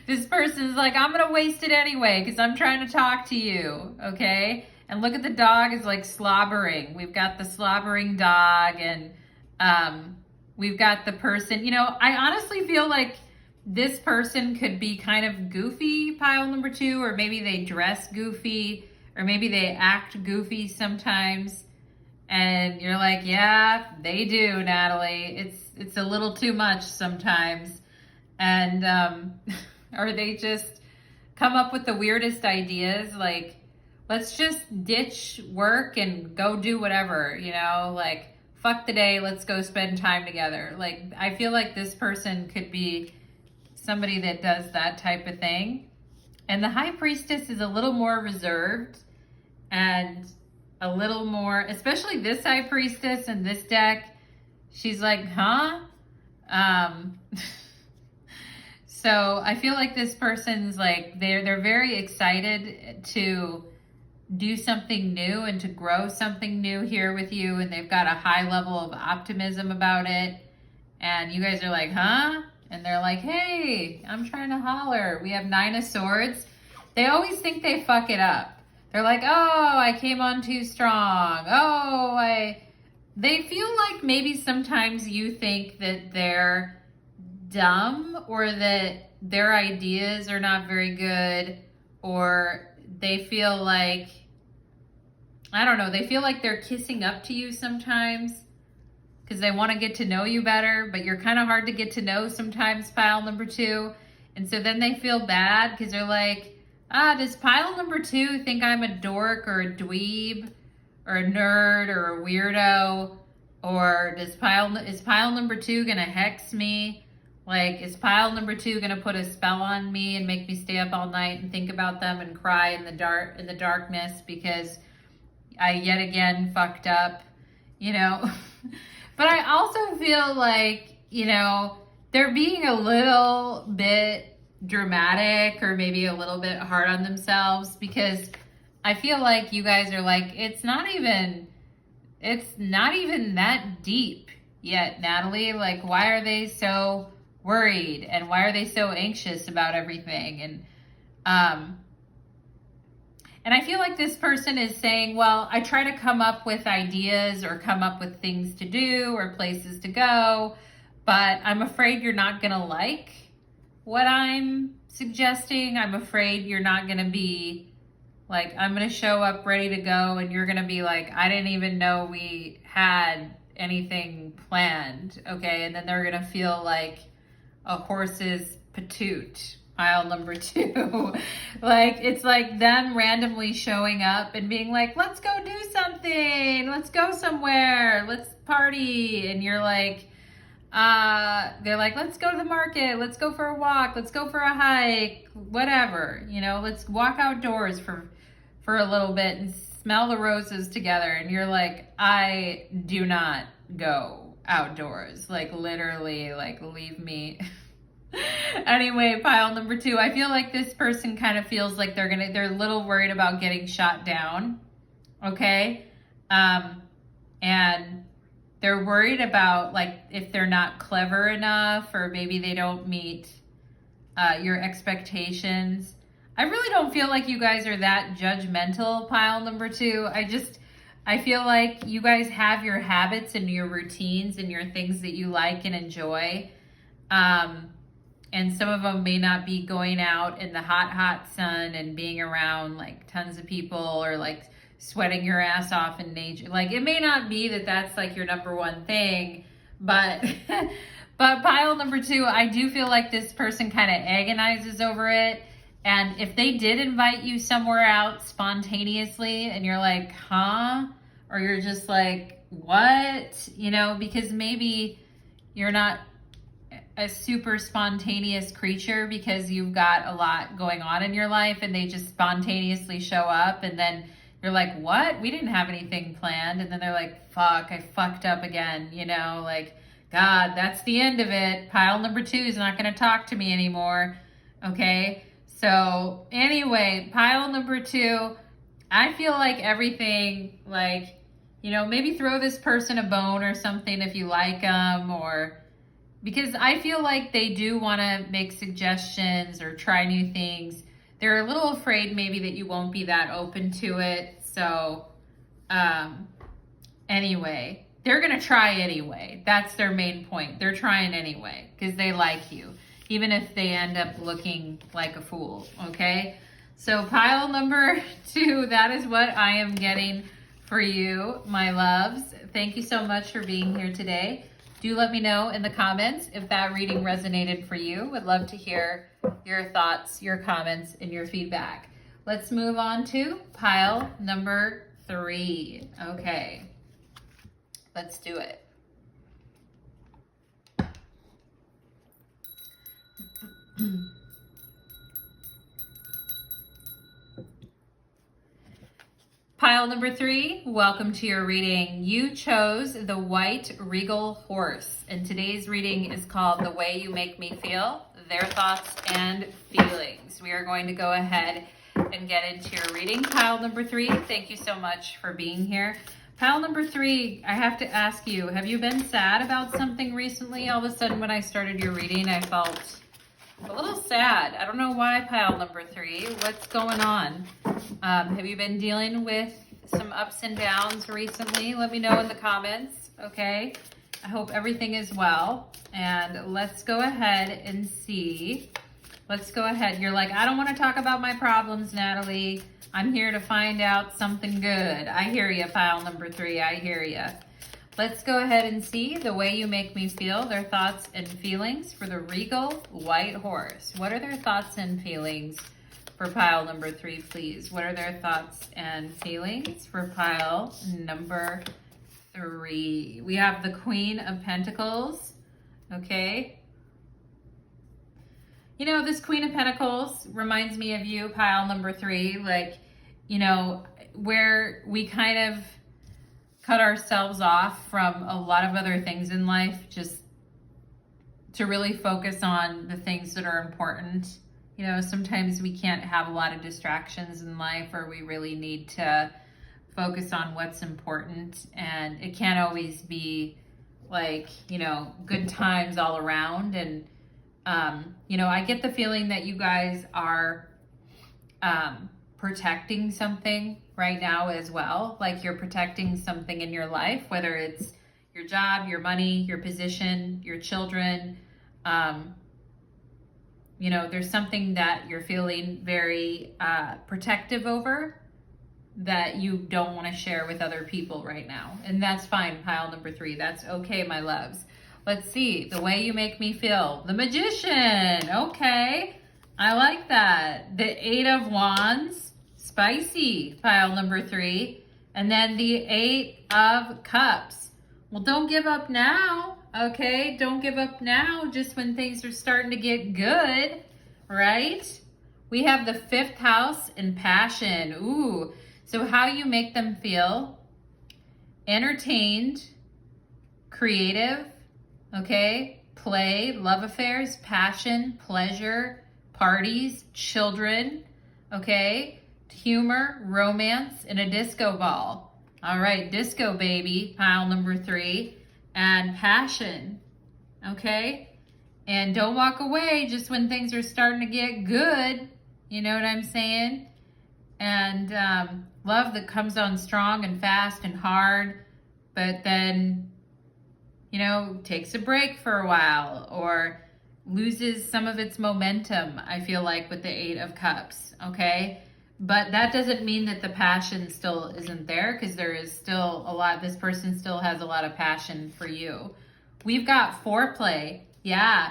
Speaker 1: this person's like, I'm going to waste it anyway because I'm trying to talk to you. Okay. And look at the dog is like slobbering. We've got the slobbering dog, and we've got the person, I honestly feel like this person could be kind of goofy, pile number 2, or maybe they dress goofy, or maybe they act goofy sometimes. And you're like, yeah, they do, Natalie. It's a little too much sometimes. And, or they just come up with the weirdest ideas. Like, let's just ditch work and go do whatever, like, fuck the day. Let's go spend time together. Like, I feel like this person could be somebody that does that type of thing. And the high priestess is a little more reserved and a little more, especially this high priestess in this deck. She's like, huh? So I feel like this person's like, they're very excited to do something new and to grow something new here with you. And they've got a high level of optimism about it. And you guys are like, huh? And they're like, hey, I'm trying to holler. We have 9 of Swords. They always think they fuck it up. They're like, oh, I came on too strong. They feel like maybe sometimes you think that they're dumb, or that their ideas are not very good, or they feel like, I don't know, they feel like they're kissing up to you sometimes because they want to get to know you better, but you're kind of hard to get to know sometimes, pile number 2. And so then they feel bad because they're like, does pile number 2 think I'm a dork or a dweeb or a nerd or a weirdo? Or is pile number 2 gonna hex me? Like, is pile number 2 gonna put a spell on me and make me stay up all night and think about them and cry in the darkness because I yet again fucked up, But I also feel like, they're being a little bit dramatic or maybe a little bit hard on themselves, because I feel like you guys are like, it's not even that deep yet, Natalie. Like, why are they so worried and why are they so anxious about everything? And I feel like this person is saying, well, I try to come up with ideas or come up with things to do or places to go, but I'm afraid you're not going to like what I'm suggesting. I'm afraid you're not going to be like, I'm going to show up ready to go and you're going to be like, I didn't even know we had anything planned. Okay. And then they're going to feel like a horse's patoot. Pile number 2. Like, it's like them randomly showing up and being like, let's go do something. Let's go somewhere. Let's party. And you're like, they're like, let's go to the market. Let's go for a walk. Let's go for a hike. Whatever. Let's walk outdoors for a little bit and smell the roses together. And you're like, I do not go outdoors. Like, literally, like, leave me. Anyway, pile number 2, I feel like this person kind of feels like they're a little worried about getting shot down. Okay. And they're worried about, like, if they're not clever enough, or maybe they don't meet your expectations. I really don't feel like you guys are that judgmental, pile number 2. I feel like you guys have your habits and your routines and your things that you like and enjoy. And some of them may not be going out in the hot sun and being around like tons of people, or like sweating your ass off in nature. Like, it may not be that that's like your number one thing, but but pile number 2, I do feel like this person kind of agonizes over it. And if they did invite you somewhere out spontaneously and you're like, huh? Or you're just like, what? You know, because maybe you're not a super spontaneous creature because you've got a lot going on in your life and they just spontaneously show up, and then you're like, what? We didn't have anything planned. And then they're like, fuck, I fucked up again. You know, like, God, that's the end of it. Pile number 2 is not going to talk to me anymore. Okay. So anyway, pile number 2, I feel like everything, like, you know, maybe throw this person a bone or something if you like them, or because I feel like they do want to make suggestions or try new things. They're a little afraid maybe that you won't be that open to it. So anyway, they're going to try anyway. That's their main point. They're trying anyway because they like you, even if they end up looking like a fool. Okay. So pile number 2, that is what I am getting for you, my loves. Thank you so much for being here today. Do let me know in the comments if that reading resonated for you. Would love to hear your thoughts, your comments, and your feedback. Let's move on to pile number 3. Okay, let's do it. Pile number 3, welcome to your reading. You chose the white regal horse, and today's reading is called The Way You Make Me Feel, Their Thoughts and Feelings. We are going to go ahead and get into your reading. Pile number 3, thank you so much for being here. Pile number 3, I have to ask you, have you been sad about something recently? All of a sudden when I started your reading, I felt a little sad. I don't know why, pile number 3. What's going on? Have you been dealing with some ups and downs recently? Let me know in the comments, okay? I hope everything is well. And let's go ahead and see. Let's go ahead. You're like, I don't want to talk about my problems, Natalie. I'm here to find out something good. I hear you, pile number 3. I hear you. Let's go ahead and see The Way You Make Me Feel, their thoughts and feelings for the regal white horse. What are their thoughts and feelings for pile number 3, please? What are their thoughts and feelings for pile number 3? We have the Queen of Pentacles, okay? You know, this Queen of Pentacles reminds me of you, pile number 3, like, you know, where we kind of cut ourselves off from a lot of other things in life just to really focus on the things that are important. You know, sometimes we can't have a lot of distractions in life, or we really need to focus on what's important. And it can't always be like, you know, good times all around. And, you know, I get the feeling that you guys are protecting something right now as well. Like you're protecting something in your life, whether it's your job, your money, your position, your children. You know, there's something that you're feeling very protective over that you don't want to share with other people right now. And that's fine, pile number 3. That's okay, my loves. Let's see. The Way You Make Me Feel. The Magician. Okay. I like that. The 8 of Wands. Spicy, pile number 3. And then the 8 of Cups. Well, don't give up now. Okay, don't give up now just when things are starting to get good, right? We have the 5th house in passion. Ooh, so how you make them feel: entertained, creative, okay, play, love affairs, passion, pleasure, parties, children, okay, humor, romance, and a disco ball. All right, disco baby, pile number 3. And passion, okay? And don't walk away just when things are starting to get good. You know what I'm saying? And love that comes on strong and fast and hard, but then, you know, takes a break for a while or loses some of its momentum, I feel like, with the 8 of Cups, okay? But that doesn't mean that the passion still isn't there, because there is still a lot. This person still has a lot of passion for you. We've got foreplay. Yeah.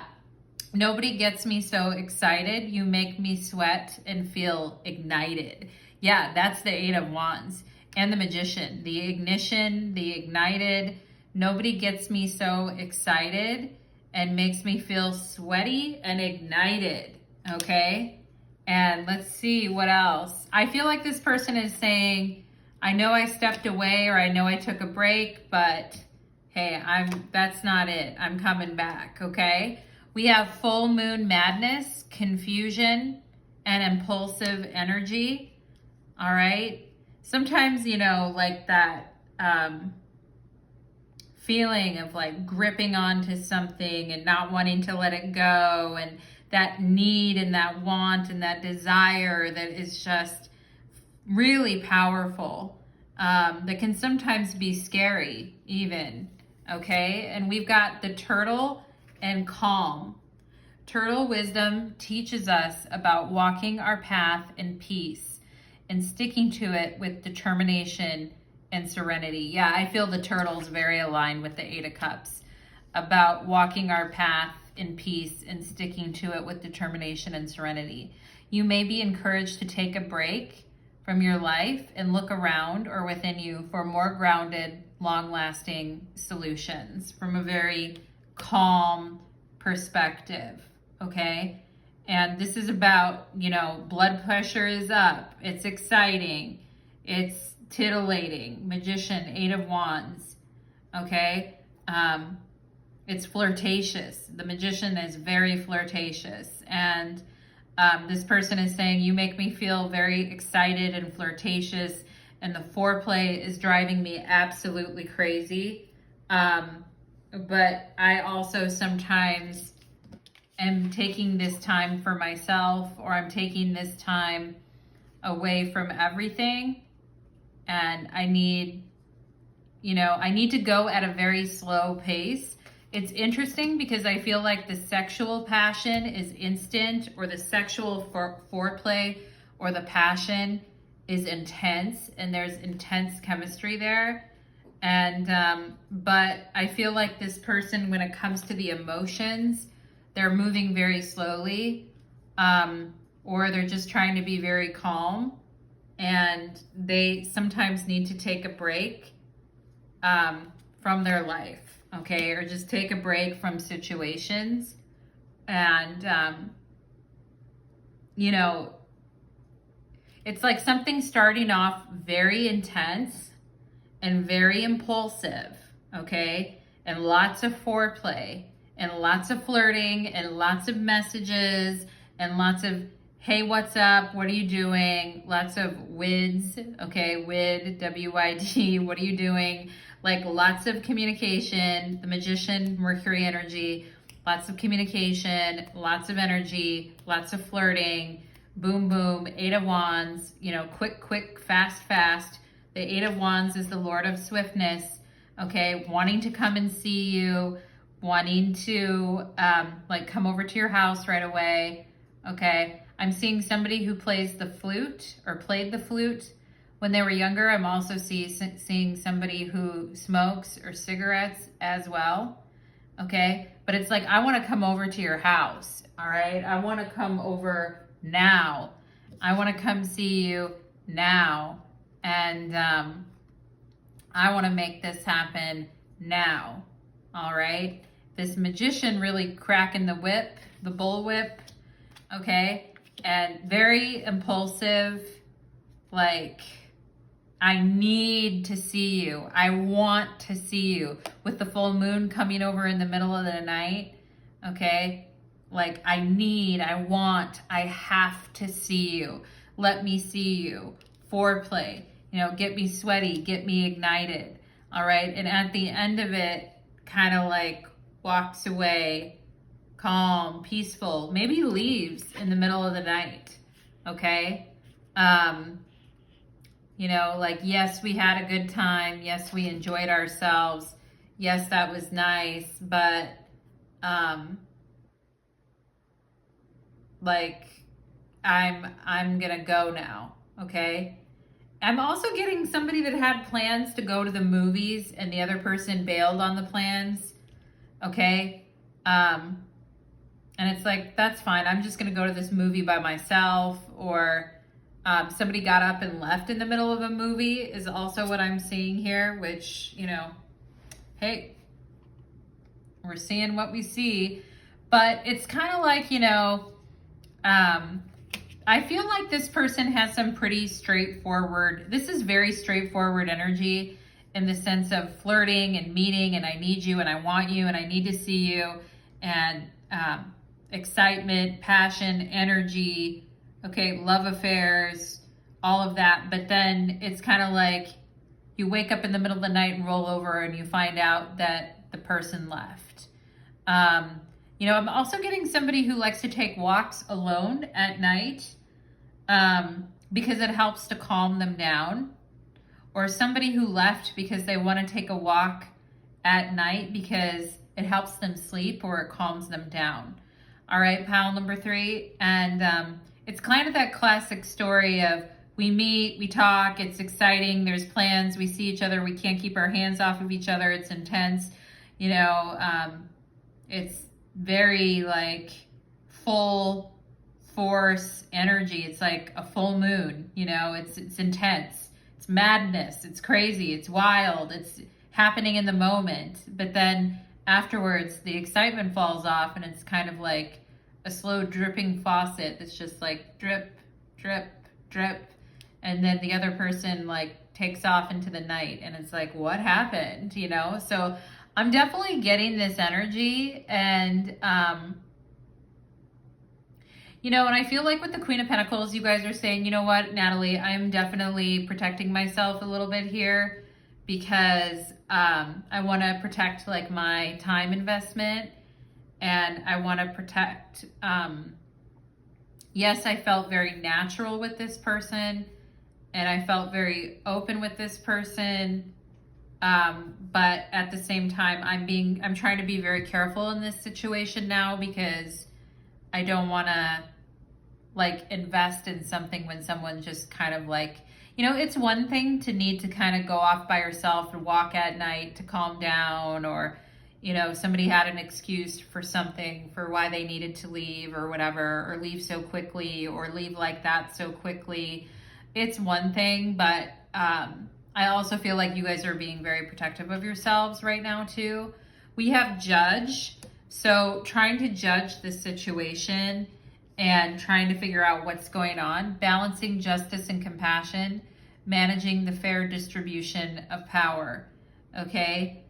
Speaker 1: Nobody gets me so excited. You make me sweat and feel ignited. Yeah, that's the Eight of Wands. And the Magician. The ignition, the ignited. Nobody gets me so excited and makes me feel sweaty and ignited. Okay? And let's see what else. I feel like this person is saying, I know I stepped away or I know I took a break, but hey, that's not it. I'm coming back, okay? We have full moon madness, confusion, and impulsive energy. All right. Sometimes, like that feeling of like gripping onto something and not wanting to let it go, and that need and that want and that desire that is just really powerful, that can sometimes be scary even. Okay. And we've got the Turtle and calm. Turtle wisdom teaches us about walking our path in peace and sticking to it with determination and serenity. Yeah, I feel the turtle's very aligned with the Eight of Cups, about walking our path in peace and sticking to it with determination and serenity. You may be encouraged to take a break from your life and look around or within you for more grounded, long-lasting solutions from a very calm perspective, okay? And this is about, blood pressure is up. It's exciting. It's titillating. Magician, Eight of Wands, okay? It's flirtatious. The Magician is very flirtatious. And this person is saying, you make me feel very excited and flirtatious, and the foreplay is driving me absolutely crazy. But I also sometimes am taking this time for myself, or I'm taking this time away from everything. And I need to go at a very slow pace. It's interesting because I feel like the sexual passion is instant, or the sexual foreplay or the passion is intense, and there's intense chemistry there. And but I feel like this person, when it comes to the emotions, they're moving very slowly, or they're just trying to be very calm, and they sometimes need to take a break from their life, okay, or just take a break from situations. And it's like something starting off very intense and very impulsive, okay? And lots of foreplay and lots of flirting and lots of messages and lots of, hey, what's up? What are you doing? Lots of WIDs, okay? WID, W-I-D, what are you doing? Like lots of communication, the Magician, Mercury energy, lots of communication, lots of energy, lots of flirting, boom, boom, Eight of Wands, quick, quick, fast, fast. The Eight of Wands is the Lord of swiftness, okay? Wanting to come and see you, wanting to come over to your house right away, okay? I'm seeing somebody who plays the flute or played the flute when they were younger. I'm also seeing somebody who smokes or cigarettes as well, okay? But it's like, I want to come over to your house, all right? I want to come over now. I want to come see you now. And I want to make this happen now, all right? This Magician really cracking the whip, the bullwhip, okay? And very impulsive, like, I need to see you. I want to see you. With the full moon coming over in the middle of the night, okay? Like, I want, I have to see you. Let me see you. Foreplay, get me sweaty, get me ignited, all right? And at the end of it, kind of like walks away, calm, peaceful, maybe leaves in the middle of the night, okay? Like, yes, we had a good time. Yes, we enjoyed ourselves. Yes, that was nice, but I'm gonna go now, okay? I'm also getting somebody that had plans to go to the movies and the other person bailed on the plans, okay? And it's like, that's fine. I'm just going to go to this movie by myself. Or somebody got up and left in the middle of a movie is also what I'm seeing here, which, you know, hey, we're seeing what we see. But it's kind of like, you know, I feel like this person has some pretty straightforward, this is very straightforward energy in the sense of flirting and meeting and I need you and I want you and I need to see you, and excitement, passion, energy, okay, love affairs, all of that. But then it's kind of like you wake up in the middle of the night and roll over and you find out that the person left. You know, I'm also getting somebody who likes to take walks alone at night because it helps to calm them down. Or somebody who left because they want to take a walk at night because it helps them sleep or it calms them down. All right, pile number 3. And it's kind of that classic story of we meet, we talk, it's exciting, there's plans, we see each other, we can't keep our hands off of each other, it's intense. You know, it's very like full force energy. It's like a full moon, you know, it's intense. It's madness. It's crazy. It's wild. It's happening in the moment. But then afterwards, the excitement falls off and it's kind of like a slow dripping faucet that's just like drip, drip, drip. And then the other person like takes off into the night and it's like, what happened? You know? So I'm definitely getting this energy, and you know, and I feel like with the Queen of Pentacles, you guys are saying, you know what, Natalie, I'm definitely protecting myself a little bit here because I want to protect like my time investment, and I want to protect, yes, I felt very natural with this person and I felt very open with this person. But at the same time, I'm trying to be very careful in this situation now because I don't want to like invest in something when someone just kind of like, you know, it's one thing to need to kind of go off by yourself and walk at night to calm down, or, you know, somebody had an excuse for something for why they needed to leave or whatever, or leave so quickly or leave like that so quickly. It's one thing, but, I also feel like you guys are being very protective of yourselves right now too. We have judge. So trying to judge the situation and trying to figure out what's going on, balancing justice and compassion, managing the fair distribution of power, okay?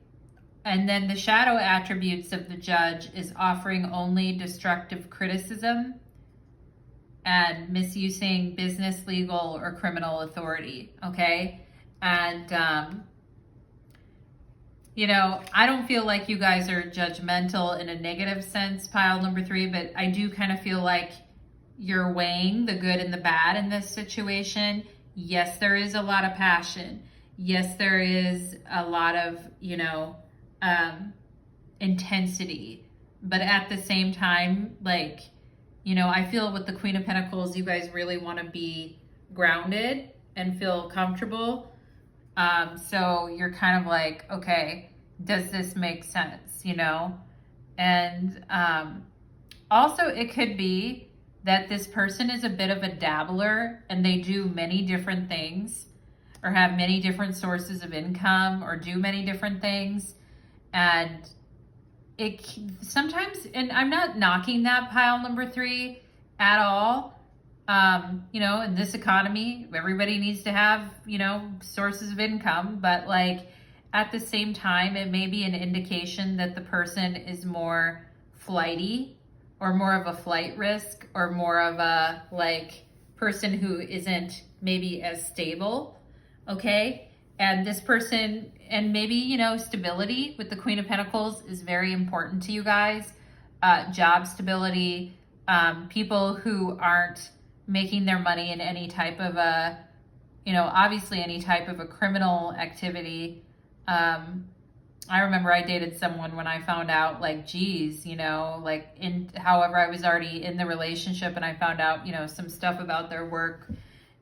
Speaker 1: And then the shadow attributes of the judge is offering only destructive criticism and misusing business, legal, or criminal authority, okay? And, you know, I don't feel like you guys are judgmental in a negative sense, pile number 3, but I do kind of feel like you're weighing the good and the bad in this situation. Yes, there is a lot of passion. Yes, there is a lot of, you know, intensity. But at the same time, like, you know, I feel with the Queen of Pentacles, you guys really want to be grounded and feel comfortable. So you're kind of like, okay, does this make sense, you know? And also it could be that this person is a bit of a dabbler and they do many different things or have many different sources of income or do many different things. And it sometimes, and I'm not knocking that pile number 3 at all. You know, in this economy, everybody needs to have, you know, sources of income, but like at the same time, it may be an indication that the person is more flighty or more of a flight risk or more of a like person who isn't maybe as stable. Okay. And this person, and maybe, you know, stability with the Queen of Pentacles is very important to you guys. Job stability, people who aren't making their money in any type of a, you know, obviously any type of a criminal activity. I remember I dated someone when I found out like, geez, you know, like however, I was already in the relationship and I found out, you know, some stuff about their work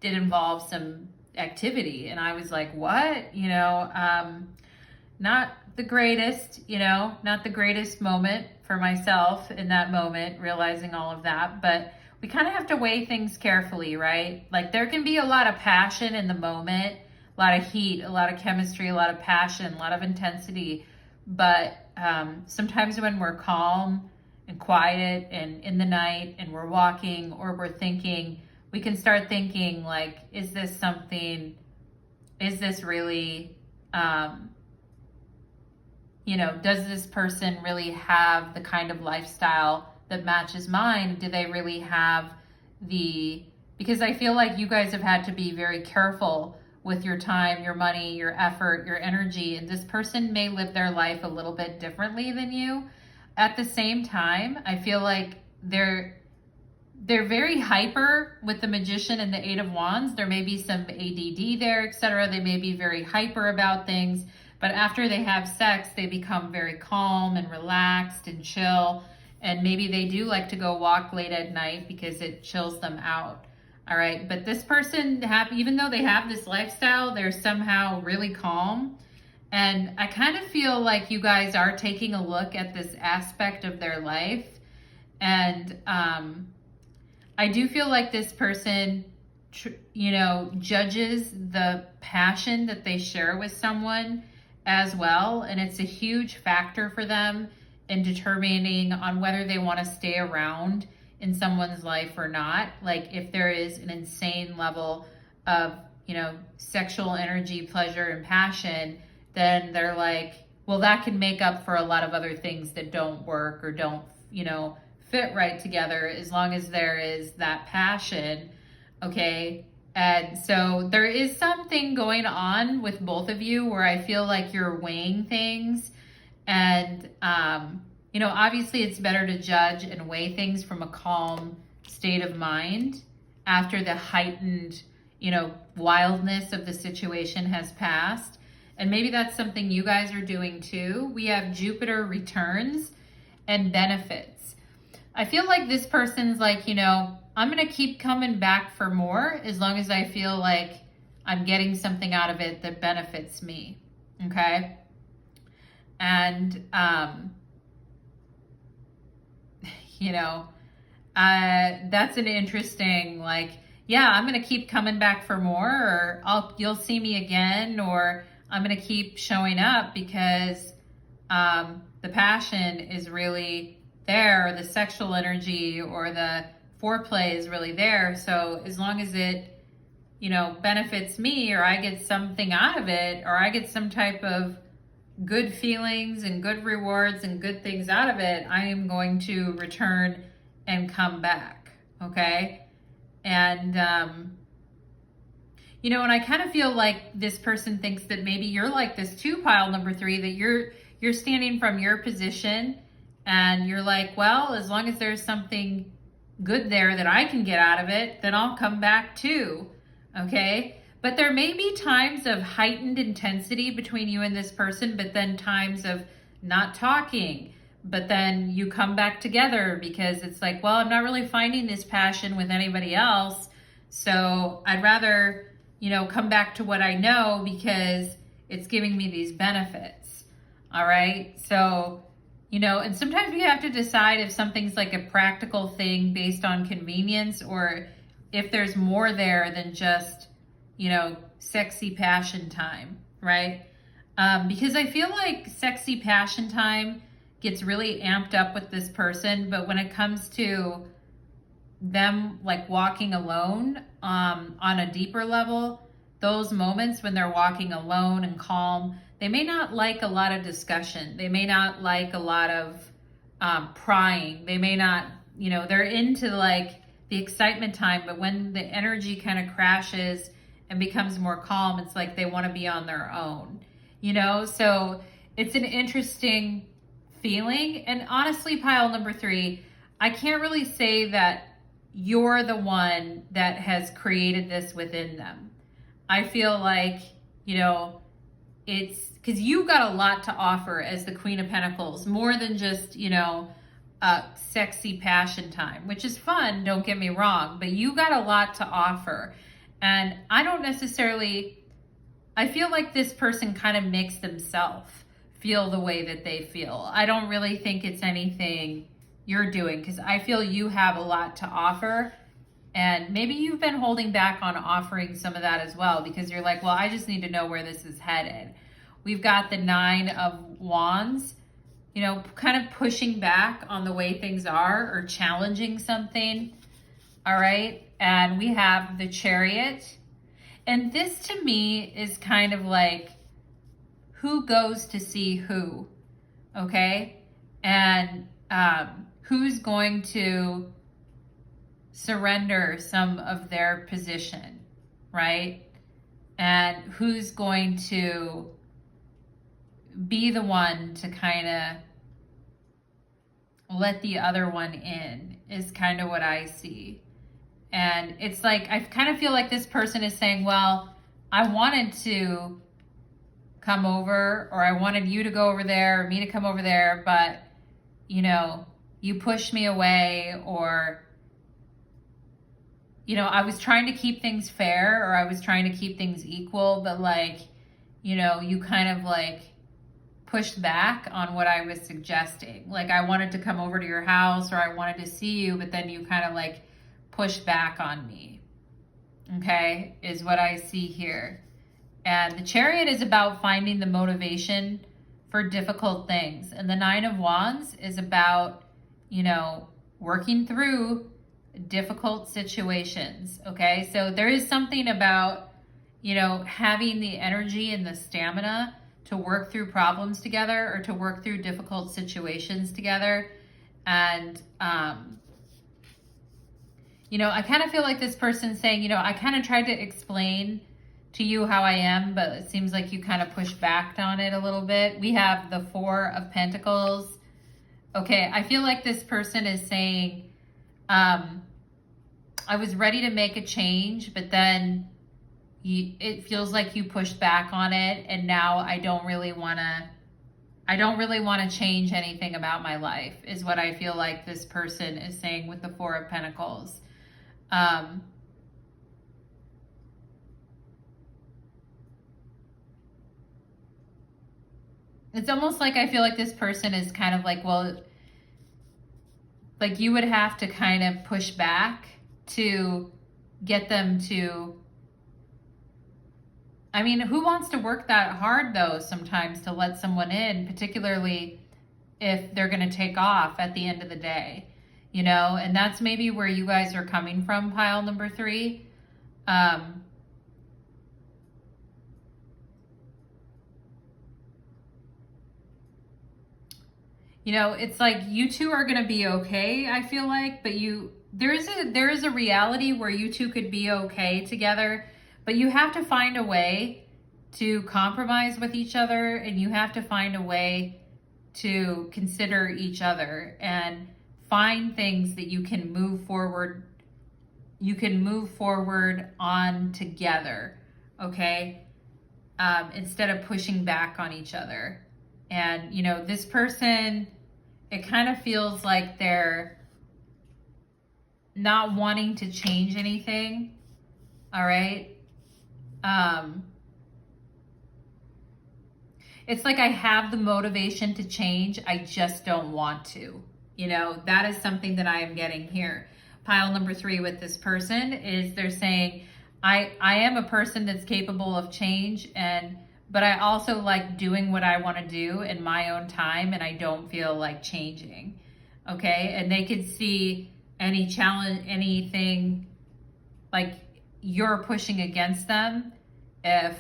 Speaker 1: did involve some activity. And I was like, what? You know, not the greatest, not the greatest moment for myself in that moment, realizing all of that, but we kind of have to weigh things carefully, right? Like there can be a lot of passion in the moment, a lot of heat, a lot of chemistry, a lot of passion, a lot of intensity, but sometimes when we're calm and quiet and in the night and we're walking or we're thinking, we can start thinking like, is this really, does this person really have the kind of lifestyle that matches mine? Do they really have because I feel like you guys have had to be very careful with your time, your money, your effort, your energy, and this person may live their life a little bit differently than you. At the same time, I feel like they're very hyper with the Magician and the Eight of Wands. There may be some ADD there, etc. They may be very hyper about things, but after they have sex, they become very calm and relaxed and chill. And maybe they do like to go walk late at night because it chills them out. All right. But this person, even though they have this lifestyle, they're somehow really calm. And I kind of feel like you guys are taking a look at this aspect of their life. And I do feel like this person, judges the passion that they share with someone as well. And it's a huge factor for them in determining on whether they want to stay around in someone's life or not. Like if there is an insane level of, sexual energy, pleasure, and passion, then they're like, well, that can make up for a lot of other things that don't work or don't, fit right together as long as there is that passion. Okay. And so there is something going on with both of you where I feel like you're weighing things. And, obviously it's better to judge and weigh things from a calm state of mind after the heightened, wildness of the situation has passed. And maybe that's something you guys are doing too. We have Jupiter returns and benefits. I feel like this person's like, I'm going to keep coming back for more as long as I feel like I'm getting something out of it that benefits me. Okay. And, that's an interesting, I'm going to keep coming back for more, or you'll see me again, or I'm going to keep showing up because, the passion is really there, or the sexual energy or the foreplay is really there. So as long as it, benefits me, or I get something out of it, or I get some type of good feelings and good rewards and good things out of it, I am going to return and come back. Okay. And, and I kind of feel like this person thinks that maybe you're like this too, pile number 3, that you're standing from your position and you're like, well, as long as there's something good there that I can get out of it, then I'll come back too. Okay. But there may be times of heightened intensity between you and this person, but then times of not talking, but then you come back together because it's like, well, I'm not really finding this passion with anybody else. So I'd rather, come back to what I know because it's giving me these benefits. All right. So, and sometimes we have to decide if something's like a practical thing based on convenience, or if there's more there than just, sexy passion time, right? Because I feel like sexy passion time gets really amped up with this person, but when it comes to them like walking alone, on a deeper level, those moments when they're walking alone and calm, they may not like a lot of discussion. They may not like a lot of prying. They may not, they're into like the excitement time, but when the energy kind of crashes and becomes more calm, it's like they want to be on their own, so it's an interesting feeling. And honestly, pile number 3, I can't really say that you're the one that has created this within them. I feel like, it's because you got a lot to offer as the Queen of Pentacles, more than just, sexy passion time, which is fun, don't get me wrong, but you got a lot to offer. And I feel like this person kind of makes themselves feel the way that they feel. I don't really think it's anything you're doing, because I feel you have a lot to offer, and maybe you've been holding back on offering some of that as well, because you're like, well, I just need to know where this is headed. We've got the 9 of Wands, you know, kind of pushing back on the way things are or challenging something. All right. And we have the Chariot. And this to me is kind of like, who goes to see who? Okay. And who's going to surrender some of their position, right? And who's going to be the one to kind of let the other one in, is kind of what I see. And it's like, I kind of feel like this person is saying, well, I wanted to come over, or I wanted you to go over there, or me to come over there, but, you know, you pushed me away, or, you know, I was trying to keep things fair, or I was trying to keep things equal, but like, you know, you kind of like pushed back on what I was suggesting. Like, I wanted to come over to your house, or I wanted to see you, but then you kind of like pushed back on me. Okay, is what I see here. And the Chariot is about finding the motivation for difficult things. And the 9 of Wands is about, you know, working through difficult situations. Okay, so there is something about, you know, having the energy and the stamina to work through problems together, or to work through difficult situations together. And, you know, I kind of feel like this person's saying, you know, I kind of tried to explain to you how I am, but it seems like you kind of pushed back on it a little bit. We have the 4 of Pentacles. Okay, I feel like this person is saying, I was ready to make a change, but then it feels like you pushed back on it, and now I don't really want to change anything about my life, is what I feel like this person is saying with the 4 of Pentacles. It's almost like I feel like this person is kind of like, well, like you would have to kind of push back to get them to, I mean, who wants to work that hard though sometimes to let someone in, particularly if they're going to take off at the end of the day, you know? And that's maybe where you guys are coming from, pile number 3. You know, it's like you two are going to be okay, I feel like, but there is a reality where you two could be okay together, but you have to find a way to compromise with each other, and you have to find a way to consider each other and find things that you can move forward. You can move forward on together, okay? Instead of pushing back on each other. And, you know, this person, it kind of feels like they're not wanting to change anything, all right? It's like I have the motivation to change, I just don't want to. You know, that is something that I am getting here. Pile number 3 with this person is they're saying, I am a person that's capable of change, but I also like doing what I want to do in my own time, and I don't feel like changing. Okay, and they could see any challenge, anything like you're pushing against them if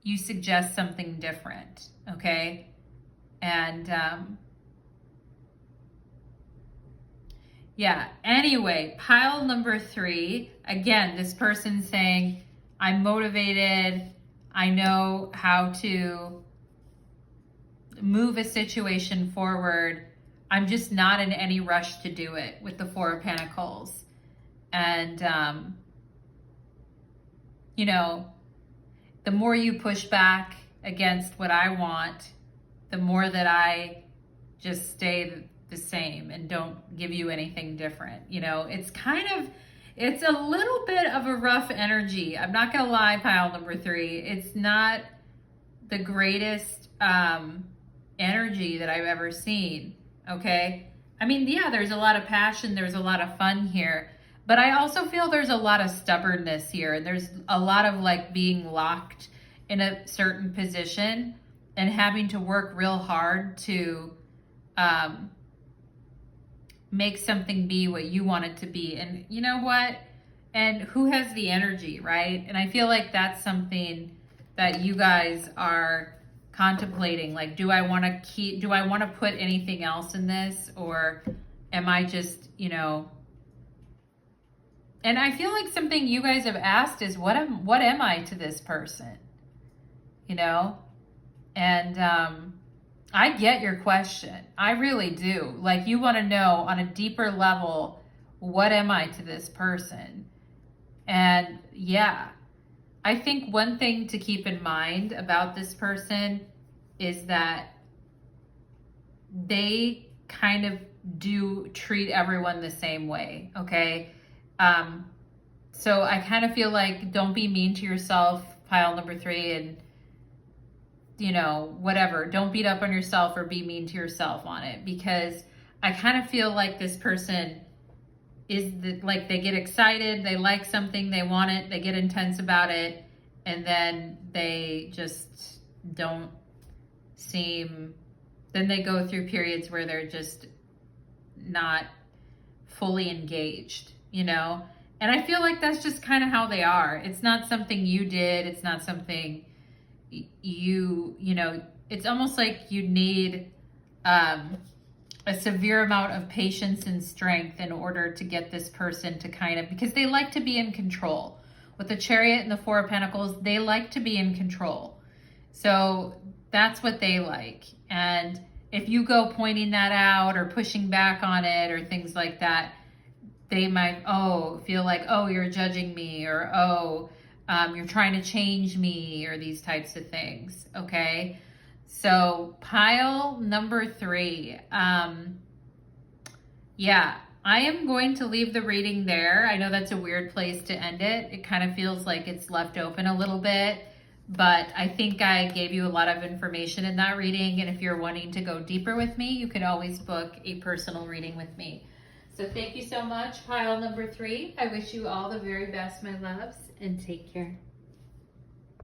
Speaker 1: you suggest something different. Okay, and yeah, anyway, pile number 3, again, this person's saying, I'm motivated, I know how to move a situation forward, I'm just not in any rush to do it, with the 4 of Pentacles. And, you know, the more you push back against what I want, the more that I just stay the same and don't give you anything different. You know, it's a little bit of a rough energy. I'm not going to lie, pile number 3. It's not the greatest energy that I've ever seen, okay? I mean, yeah, there's a lot of passion, there's a lot of fun here, but I also feel there's a lot of stubbornness here, and there's a lot of like being locked in a certain position and having to work real hard to make something be what you want it to be. And you know what? And who has the energy, right? And I feel like that's something that you guys are contemplating. Like, do I want to put anything else in this, or am I just, and I feel like something you guys have asked is, what am I to this person? And I get your question. I really do. Like, you want to know on a deeper level, what am I to this person? And yeah, I think one thing to keep in mind about this person is that they kind of do treat everyone the same way, okay? So I kind of feel like, don't be mean to yourself, pile number 3, and whatever. Don't beat up on yourself or be mean to yourself on it, because I kind of feel like this person is like, they get excited, they like something, they want it, they get intense about it, and then they just don't seem, then they go through periods where they're just not fully engaged, And I feel like that's just kind of how they are. It's not something you did. It's not something it's almost like you need a severe amount of patience and strength in order to get this person to kind of, because they like to be in control. With the Chariot and the 4 of Pentacles, they like to be in control. So that's what they like. And if you go pointing that out or pushing back on it or things like that, they might, feel like, you're judging me, or, you're trying to change me, or these types of things, okay? So pile number 3. Yeah, I am going to leave the reading there. I know that's a weird place to end it. It kind of feels like it's left open a little bit, but I think I gave you a lot of information in that reading. And if you're wanting to go deeper with me, you can always book a personal reading with me. So thank you so much, pile number 3. I wish you all the very best, my loves, and take care.